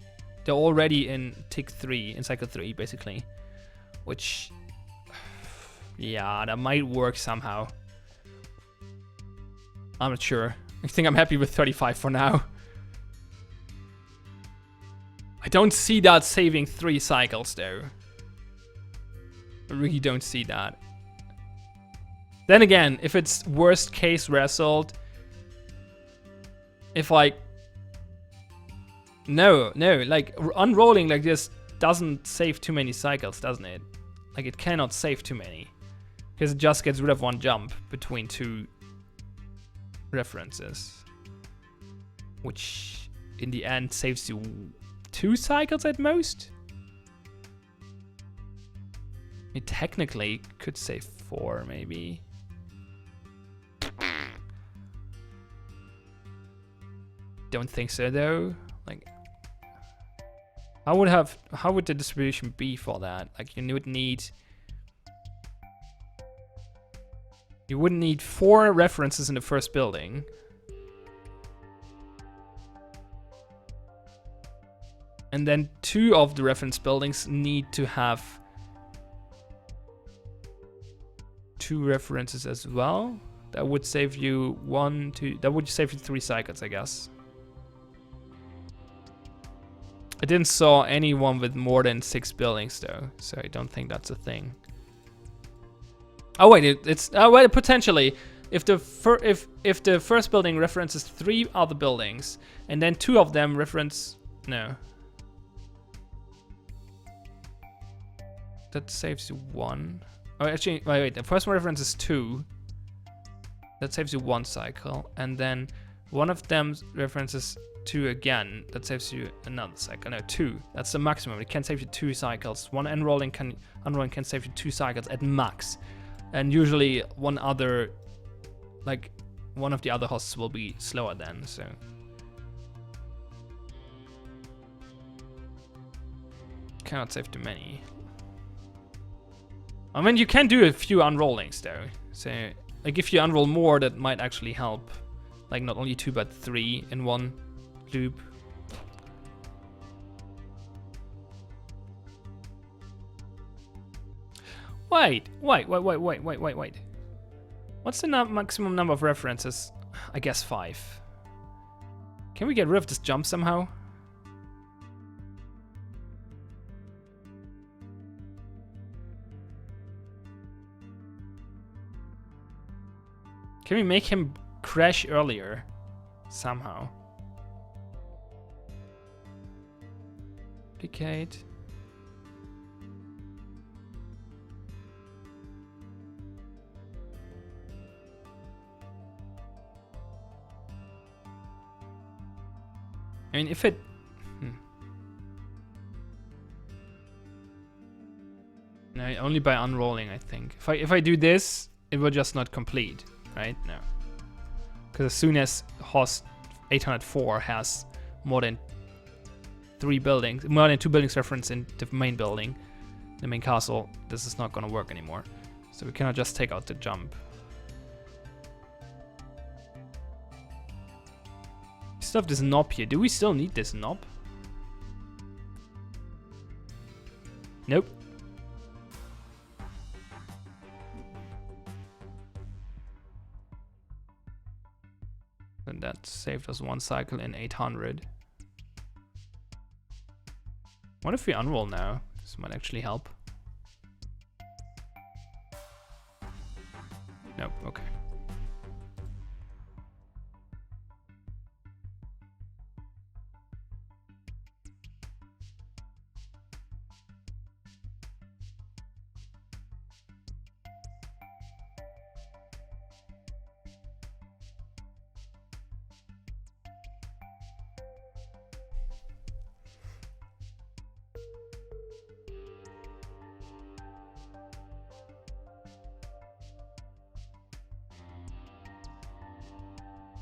They're already in tick 3, in cycle 3, basically, which, yeah, that might work somehow. I'm not sure. I think I'm happy with 35 for now. I don't see that saving 3 cycles though. I really don't see that. Then again, if it's worst case result, if like, no, like unrolling like this doesn't save too many cycles, doesn't it? Like it cannot save too many, because it just gets rid of one jump between 2 references, which in the end saves you 2 cycles at most. It technically could save 4 maybe. Don't think so though. Like, how would the distribution be for that? Like you wouldn't need 4 references in the first building. And then 2 of the reference buildings need to have 2 references as well. That would save you 1, 2. That would save you 3 cycles, I guess. I didn't saw anyone with more than 6 buildings though, so I don't think that's a thing. Oh wait, it's well, potentially if the first building references 3 other buildings and then 2 of them reference no. That saves you 1. Oh, actually, wait. The first one references 2. That saves you 1 cycle, and then one of them references 2 again. That saves you another cycle. No, 2. That's the maximum. It can save you 2 cycles. One unrolling can save you 2 cycles at max, and usually one of the other hosts will be slower then. So. Cannot save too many. I mean, you can do a few unrollings though. So, like if you unroll more, that might actually help. Like not only 2 but 3 in one loop. Wait. What's the maximum number of references? I guess 5. Can we get rid of this jump somehow? Can we make him crash earlier? Somehow. Duplicate. I mean, if it... No, only by unrolling, I think. If I do this, it will just not complete. Right? No. Because as soon as host 804 has more than 2 buildings referenced in the main building, the main castle, this is not going to work anymore. So we cannot just take out the jump. We still have this knob here. Do we still need this knob? Nope. And that saved us 1 cycle in 800. What if we unroll now? This might actually help. Nope, okay.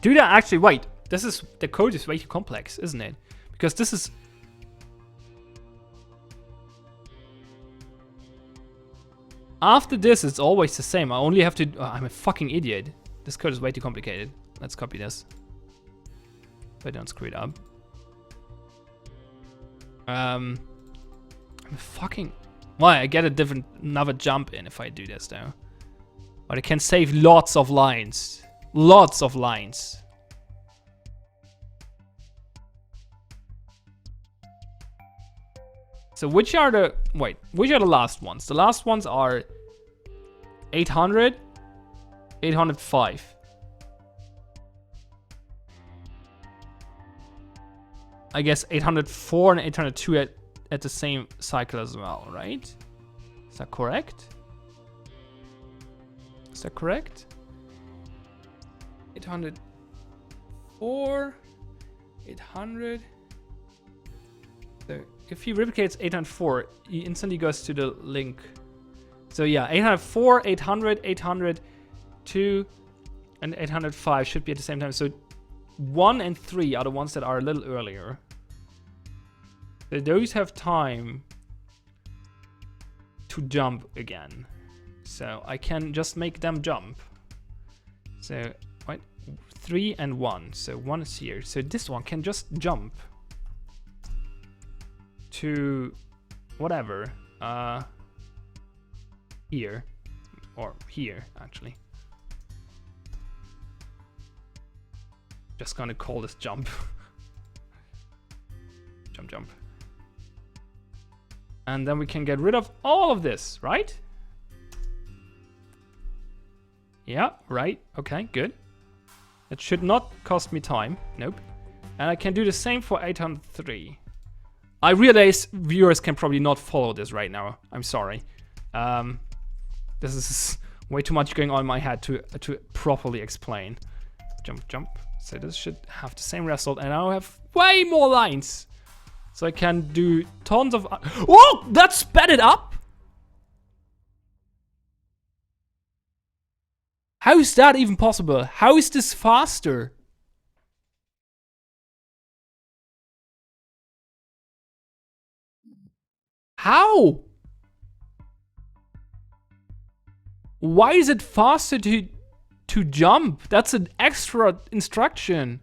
Do that actually, wait. The code is way too complex, isn't it? Because this is... After this, it's always the same. I only have to... I'm a fucking idiot. This code is way too complicated. Let's copy this. If I don't screw it up. I'm fucking... Well, I get another jump in if I do this, though. But I can save lots of lines. Lots of lines. So which are the... Wait, which are the last ones? The last ones are 800, 805. I guess 804 and 802 at the same cycle as well, right? Is that correct? Is that correct? 804, 800. So if he replicates 804, he instantly goes to the link. So yeah, 804, 800, 802, and 805 should be at the same time. So 1 and 3 are the ones that are a little earlier. So those have time to jump again. So I can just make them jump. So wait, 3 and 1. So 1 is here. So this one can just jump to whatever. Here. Or here, actually. Just gonna call this jump. Jump. And then we can get rid of all of this, right? Yeah, right. Okay, good. It should not cost me time. Nope. And I can do the same for 803. I realize viewers can probably not follow this right now. I'm sorry. This is way too much going on in my head to properly explain. Jump. So this should have the same result, and I'll have way more lines. So I can do tons of... Whoa! That sped it up? How is that even possible? How is this faster? How? Why is it faster to jump? That's an extra instruction.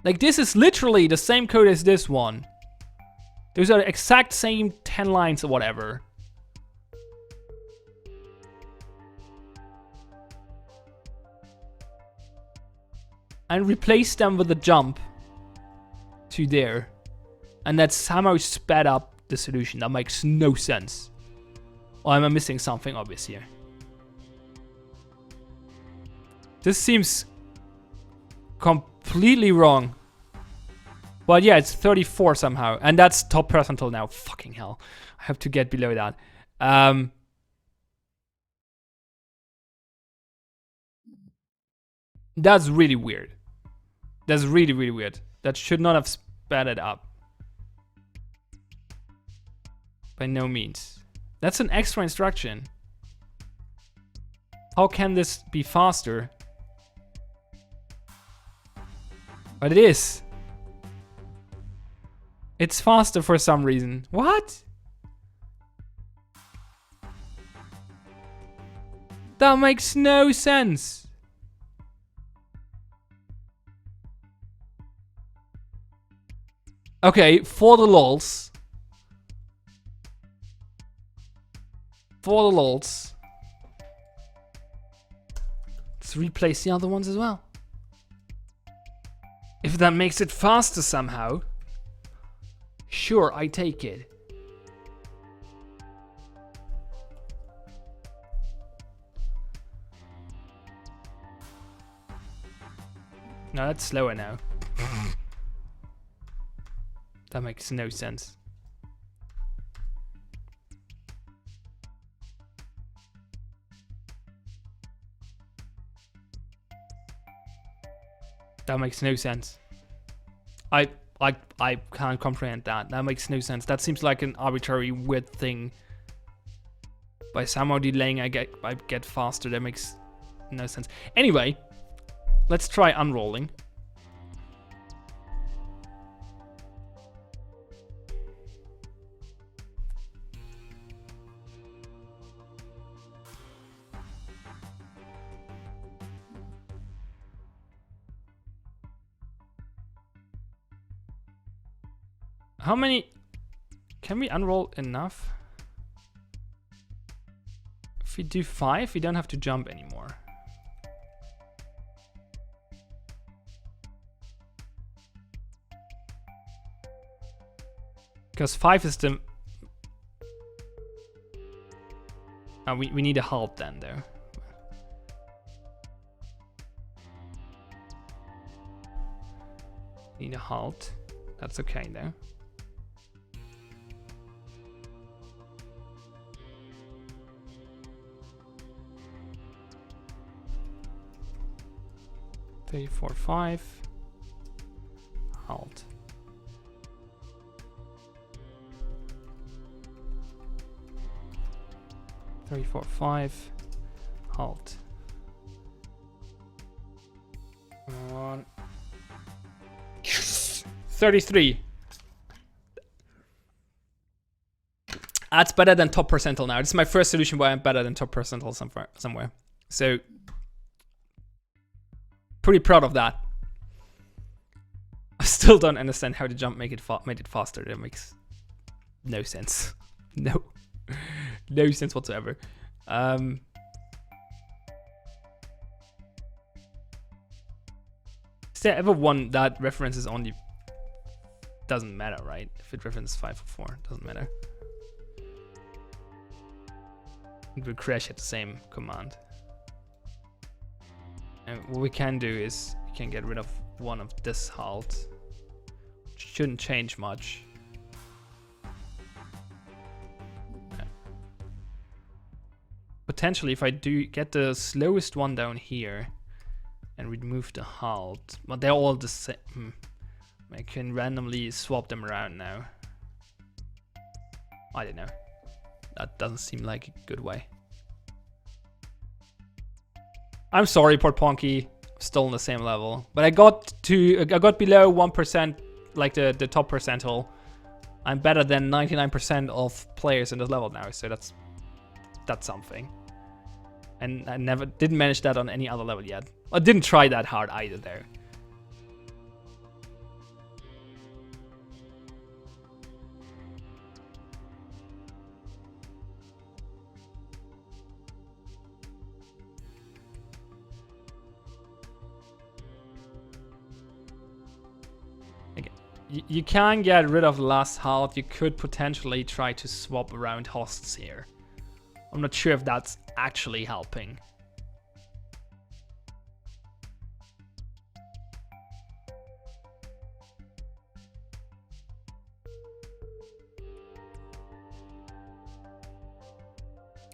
Like, this is literally the same code as this one. Those are the exact same 10 lines or whatever. And replace them with a jump to there. And that somehow sped up the solution. That makes no sense. Or am I missing something obvious here? This seems completely wrong. But yeah, it's 34 somehow. And that's top percentile now. Fucking hell. I have to get below that. That's really weird. That's really, really weird. That should not have sped it up. By no means. That's an extra instruction. How can this be faster? But it is. It's faster for some reason. What? That makes no sense. Okay, for the lols. For the lols. Let's replace the other ones as well. If that makes it faster somehow, sure, I take it. No, that's slower now. That makes no sense. That makes no sense. I can't comprehend that. That makes no sense. That seems like an arbitrary weird thing. by somehow delaying I get faster. That makes no sense. Anyway, let's try unrolling. How many? Can we unroll enough? If we do 5, we don't have to jump anymore. Because 5 is the... we need a halt then, though. Need a halt. That's okay, though. Three, 4, 5. Halt. Three, 4, 5. Halt. Come on. 33. That's better than top percentile now. This is my first solution where I'm better than top percentile somewhere. So pretty proud of that. I still don't understand how the jump made it faster. That makes no sense. No sense whatsoever. Is there ever one that references only? Doesn't matter, right? If it references 5 or 4, doesn't matter. It will crash at the same command. And what we can do is we can get rid of one of this halt. Which shouldn't change much. Okay. Potentially, if I do get the slowest one down here and remove the halt, but they're all the same. I can randomly swap them around now. I don't know. That doesn't seem like a good way. I'm sorry, Portponky. Still on the same level, but I got below 1%, like the top percentile. I'm better than 99% of players in this level now, so that's something. And I didn't manage that on any other level yet. I didn't try that hard either, though. You can get rid of the last halt. You could potentially try to swap around hosts here. I'm not sure if that's actually helping.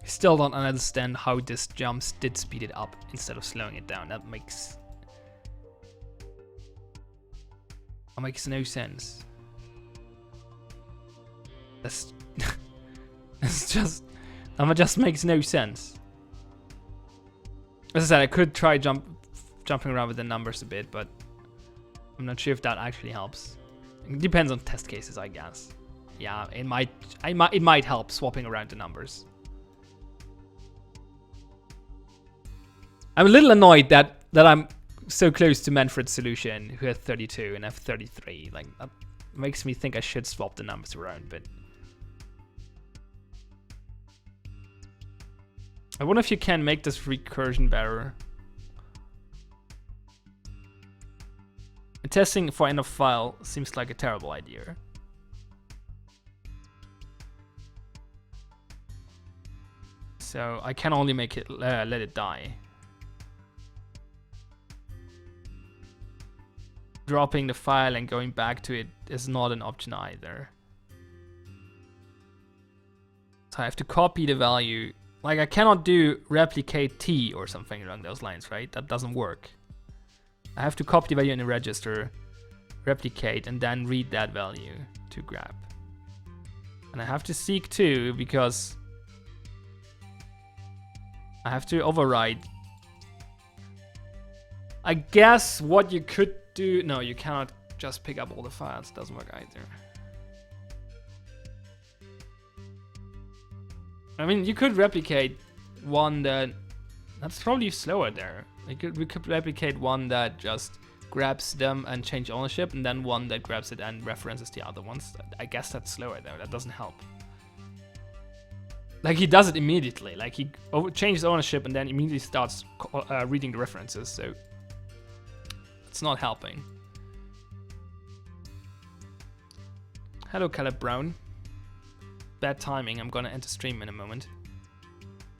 Still don't understand how this jumps did speed it up instead of slowing it down. That makes no sense. That's that just makes no sense. As I said, I could try jumping around with the numbers a bit, but I'm not sure if that actually helps. It depends on test cases, I guess. Yeah, it might help swapping around the numbers. I'm a little annoyed that I'm so close to Manfred's solution, who had 32 and I have 33. Like, that makes me think I should swap the numbers around, but I wonder if you can make this recursion better. And testing for end of file seems like a terrible idea. So I can only make it let it die. Dropping the file and going back to it is not an option either. So I have to copy the value. Like, I cannot do replicate t or something along those lines, right? That doesn't work. I have to copy the value in the register, replicate, and then read that value to grab. And I have to seek too, because I have to override. I guess what you could do... No, you cannot just pick up all the files. It doesn't work either. I mean, you could replicate one that... That's probably slower there. We could replicate one that just grabs them and change ownership, and then one that grabs it and references the other ones. I guess that's slower though. That doesn't help. Like, he does it immediately. Like, he changes ownership and then immediately starts reading the references, so it's not helping. Hello, Caleb Brown. Bad timing. I'm gonna end the stream in a moment.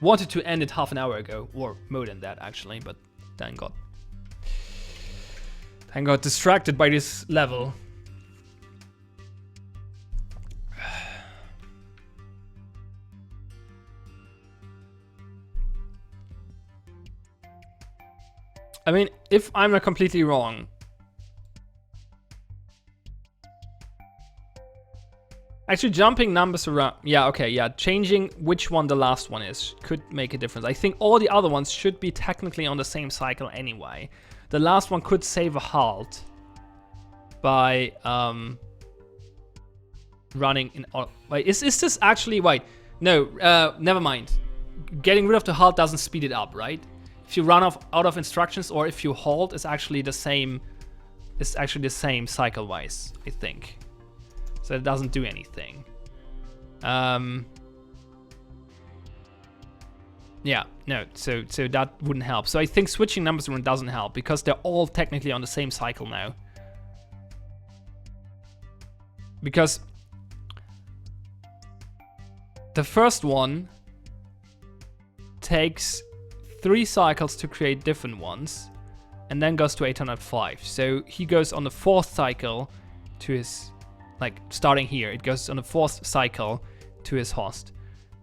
Wanted to end it half an hour ago, or more than that actually, but then got distracted by this level. I mean, if I'm not completely wrong, actually jumping numbers around, yeah, okay, yeah, changing which one the last one is could make a difference. I think all the other ones should be technically on the same cycle anyway. The last one could save a halt by running in. Wait, is this actually? Wait, no, never mind. Getting rid of the halt doesn't speed it up, right? If you run out of instructions or if you halt, it's actually the same. It's actually the same cycle-wise, I think. So it doesn't do anything. Yeah, no, so that wouldn't help. So I think switching numbers around doesn't help because they're all technically on the same cycle now. Because the first one takes 3 cycles to create different ones and then goes to 805. So he goes on the 4th cycle to his, like starting here, it goes on the 4th cycle to his host.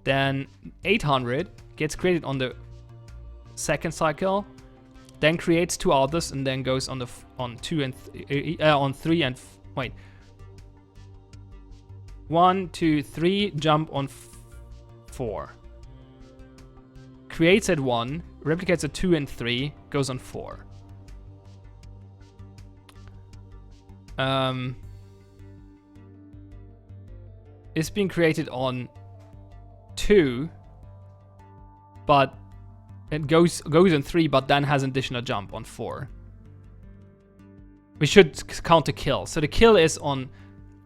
Then 800 gets created on the 2nd cycle, then creates 2 others, and then goes on the on 3 and wait. 1, 2, 3, jump on 4. Creates at 1, replicates at 2 and 3, goes on 4. It's being created on 2, but it goes on 3, but then has an additional jump on 4. We should count the kill. So the kill is on,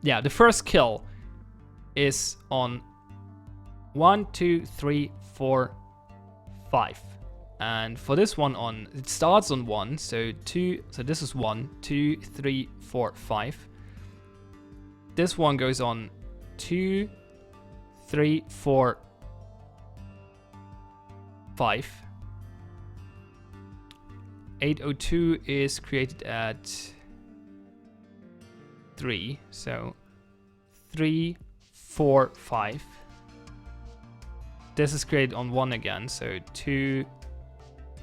yeah, the first kill is on 1, 2, 3, 4, 5. And for this one on, it starts on 1, so 2, so this is 1, 2, 3, 4, 5. This one goes on 2, 3, 4, 5. 802 is created at 3, so 3, 4, 5. This is created on 1 again, so 2.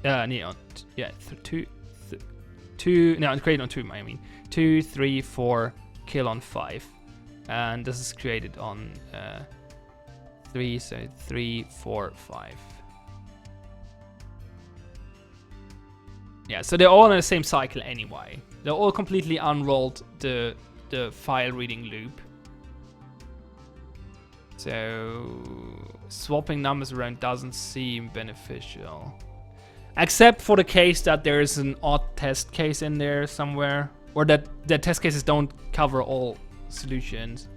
No, yeah, 2. No, it's created on 2. I mean, 2, 3, 4, kill on 5, and this is created on 3, so 3, 4, 5. Yeah, so they're all in the same cycle anyway. They're all completely unrolled the file reading loop. So swapping numbers around doesn't seem beneficial. Except for the case that there is an odd test case in there somewhere. Or that the test cases don't cover all solutions.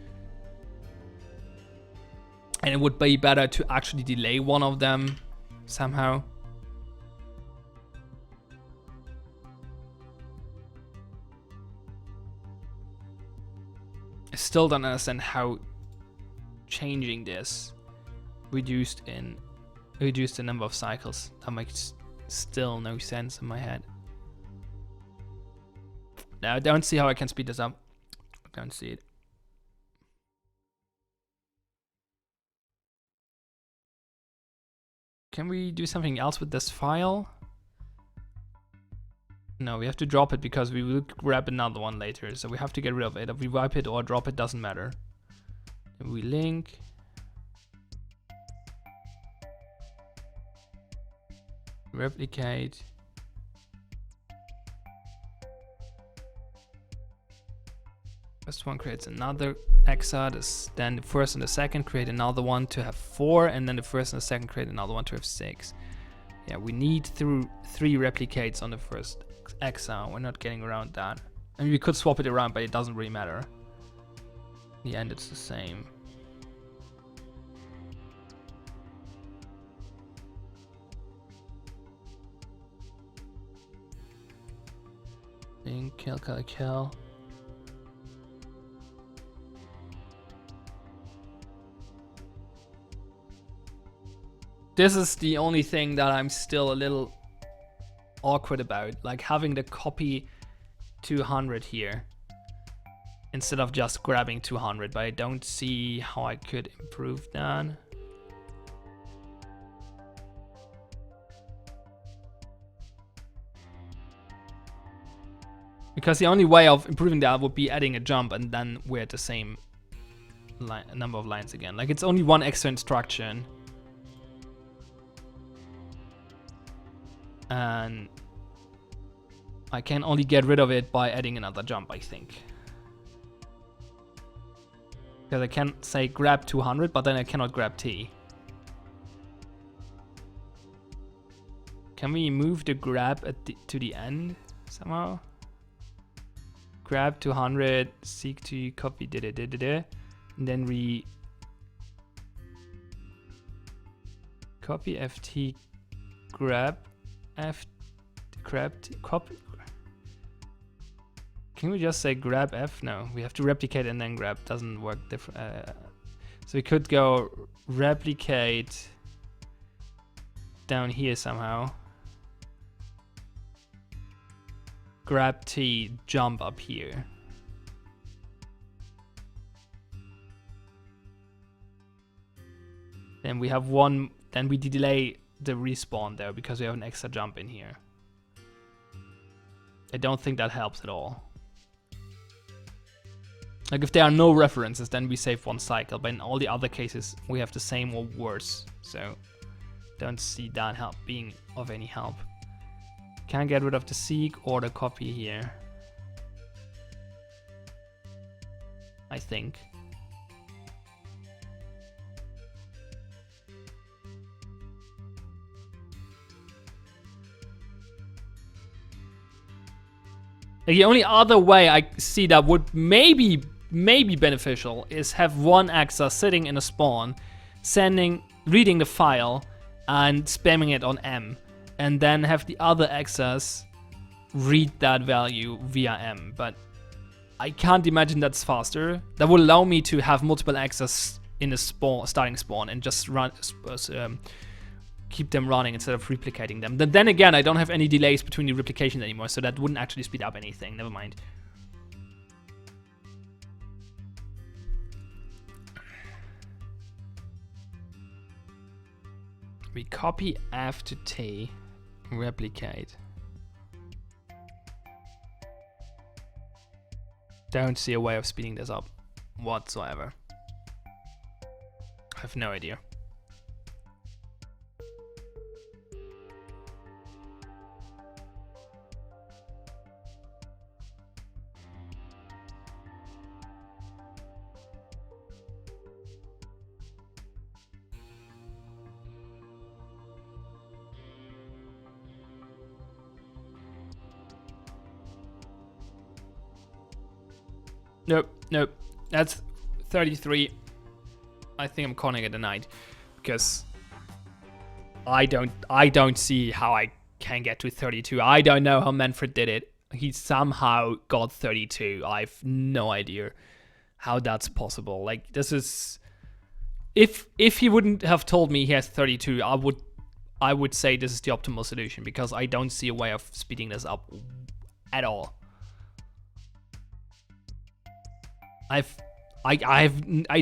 And it would be better to actually delay one of them somehow. I still don't understand how changing this reduced the number of cycles. That makes still no sense in my head. Now I don't see how I can speed this up. I don't see it. Can we do something else with this file? No, we have to drop it because we will grab another one later. So we have to get rid of it. If we wipe it or drop it, doesn't matter. And we link. replicate. First one creates another exa, then the first and the second create another one to have 4, and then the first and the second create another one to have 6. Yeah, we need through 3 replicates on the first exa. We're not getting around that. I mean, we could swap it around, but it doesn't really matter. In the end, it's the same. Kill. This is the only thing that I'm still a little awkward about, like having the copy 200 here instead of just grabbing 200, but I don't see how I could improve that. Because the only way of improving that would be adding a jump, and then we're at the same number of lines again. Like, it's only one extra instruction. And I can only get rid of it by adding another jump, I think. Because I can say grab 200, but then I cannot grab T. Can we move the grab to the end somehow? Grab 200, seek to copy, and then we copy FT, grab F, grab T, copy. Can we just say grab F? No, we have to replicate and then grab. Doesn't work different. So we could go replicate down here somehow. Grab T, jump up here. Then we have one, then we delay the respawn there because we have an extra jump in here. I don't think that helps at all. Like, if there are no references, then we save one cycle, but in all the other cases we have the same or worse, so don't see that help being of any help. Can't get rid of the seek or the copy here, I think. The only other way I see that would maybe beneficial is have one exa sitting in a spawn, reading the file and spamming it on M, and then have the other exas read that value via M. But I can't imagine that's faster. That would allow me to have multiple exas in a starting spawn and just run, keep them running instead of replicating them. Then again, I don't have any delays between the replications anymore, so that wouldn't actually speed up anything. Never mind. We copy F to T, replicate. Don't see a way of speeding this up whatsoever. I have no idea. Nope. That's 33. I think I'm calling it a night because I don't see how I can get to 32. I don't know how Manfred did it. He somehow got 32. I've no idea how that's possible. Like, this is, if he wouldn't have told me he has 32, I would say this is the optimal solution, because I don't see a way of speeding this up at all. I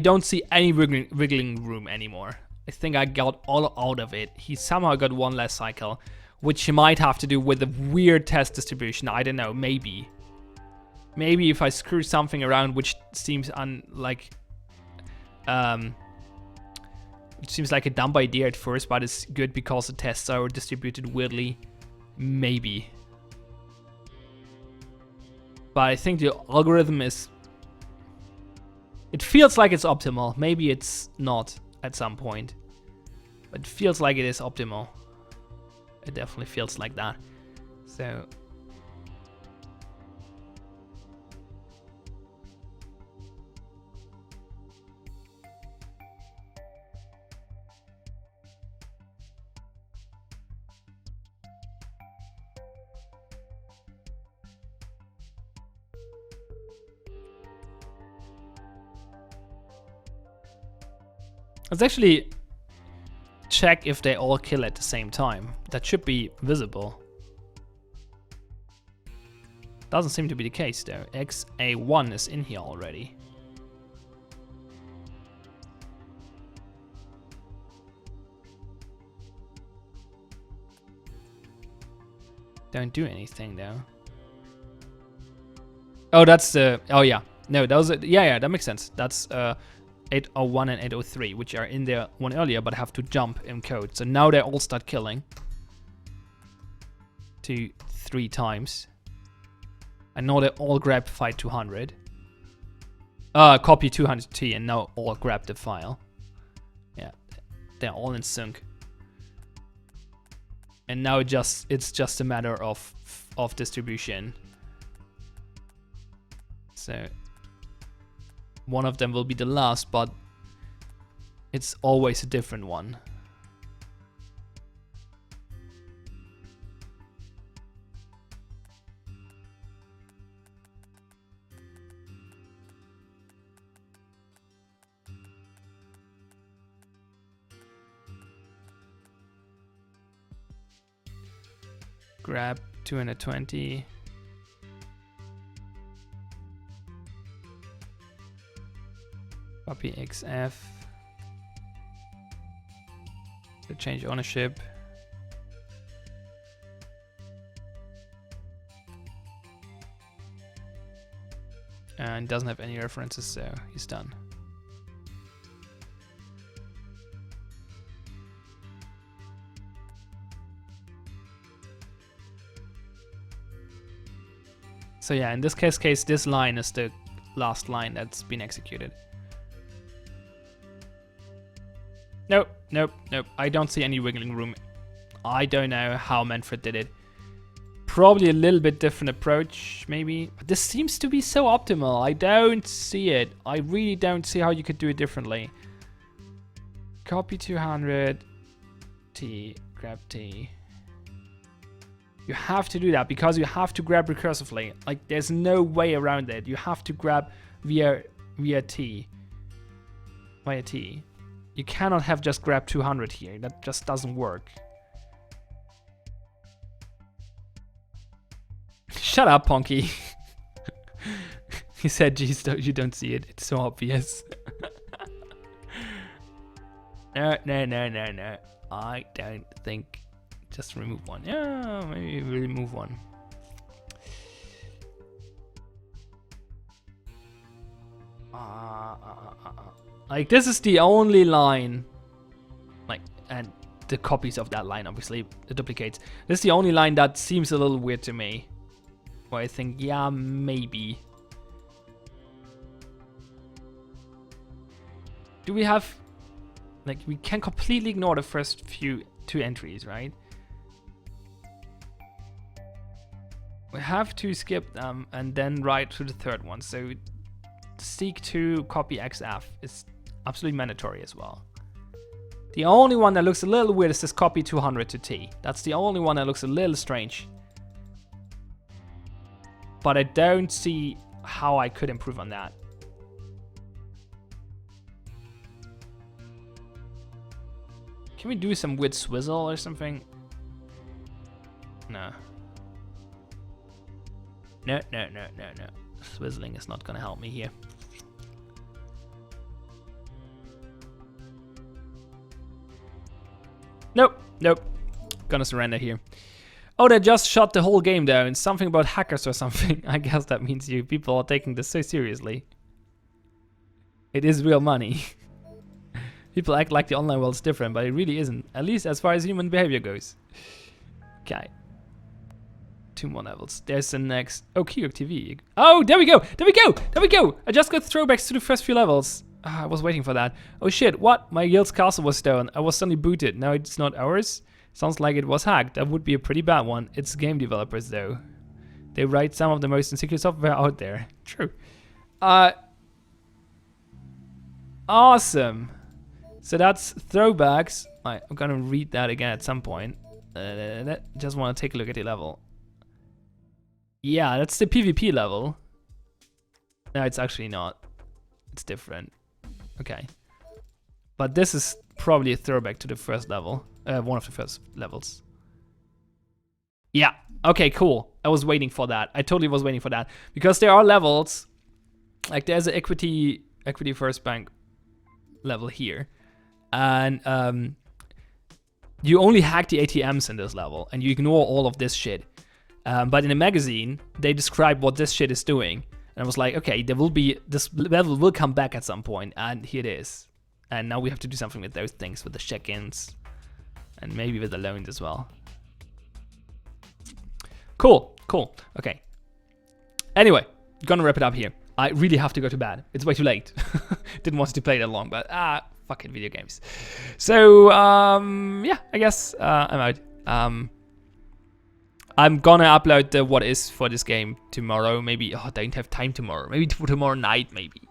don't see any wriggling room anymore. I think I got all out of it. He somehow got one less cycle, which might have to do with a weird test distribution. I don't know, maybe. Maybe if I screw something around which seems Which seems like a dumb idea at first, but it's good because the tests are distributed weirdly. Maybe. But I think the algorithm is... It feels like it's optimal. Maybe it's not at some point. But it feels like it is optimal. It definitely feels like that. So... Let's actually check if they all kill at the same time. That should be visible. Doesn't seem to be the case though. XA1 is in here already. Don't do anything though. Oh, that's the... Oh yeah. No, those are... Yeah, that makes sense. That's 801 and 803, which are in there one earlier, but have to jump in code. So now they all start killing. 2, 3 times. And now they all grab file 200. Copy 200T and now all grab the file. Yeah, they're all in sync. And now it's just a matter of distribution. So one of them will be the last, but it's always a different one. Grab 220. Copy XF. To change ownership. And doesn't have any references, so he's done. So yeah, in this case, this line is the last line that's been executed. Nope, nope, nope. I don't see any wiggling room. I don't know how Manfred did it. Probably a little bit different approach, maybe. But this seems to be so optimal. I don't see it. I really don't see how you could do it differently. Copy 200. T. Grab T. You have to do that because you have to grab recursively. Like, there's no way around it. You have to grab via T. Via T. You cannot have just grab 200 here. That just doesn't work. Shut up, Ponky. He said, geez, you don't see it. It's so obvious. No. I don't think... Just remove one. Yeah, maybe remove one. Like, this is the only line. Like, and the copies of that line, obviously, the duplicates. This is the only line that seems a little weird to me. Where I think, yeah, maybe. Do we have... Like, we can completely ignore the first two entries, right? We have to skip them and then write to the third one. So seek to copy XF is absolutely mandatory as well. The only one that looks a little weird is this copy 200 to T. That's the only one that looks a little strange. But I don't see how I could improve on that. Can we do some weird swizzle or something? No. No. Swizzling is not gonna help me here. Nope. Gonna surrender here. Oh, they just shut the whole game down. Something about hackers or something. I guess that means you people are taking this so seriously. It is real money. People act like the online world's different, but it really isn't. At least as far as human behavior goes. Okay. 2 more levels. There's the next... Oh, Keyok TV. Oh, there we go! There we go! There we go! I just got throwbacks to the first few levels. I was waiting for that. Oh shit, what? My guild's castle was stolen. I was suddenly booted. Now it's not ours? Sounds like it was hacked. That would be a pretty bad one. It's game developers though. They write some of the most insecure software out there. True. Awesome. So that's throwbacks. I'm gonna read that again at some point. Just want to take a look at the level. Yeah, that's the PvP level. No, it's actually not. It's different. Okay. But this is probably a throwback to the first level. One of the first levels. Yeah. Okay, cool. I was waiting for that. I totally was waiting for that. Because there are levels. Like there's an equity first bank level here. And you only hack the ATMs in this level. And you ignore all of this shit. But in the magazine, they describe what this shit is doing. And I was like, okay, this level will come back at some point, and here it is. And now we have to do something with those things, with the check-ins, and maybe with the loans as well. Cool, cool, okay. Anyway, gonna wrap it up here. I really have to go to bed. It's way too late. Didn't want to play that long, but fucking video games. So, yeah, I guess I'm out. I'm gonna upload the what is for this game tomorrow. Maybe, I don't have time tomorrow. Maybe tomorrow night, maybe.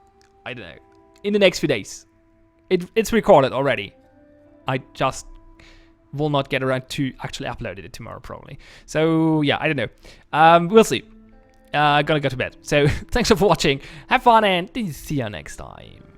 I don't know. In the next few days. It's recorded already. I just will not get around to actually uploading it tomorrow, probably. So, yeah, I don't know. We'll see. Gonna go to bed. So, thanks for watching. Have fun and see you next time.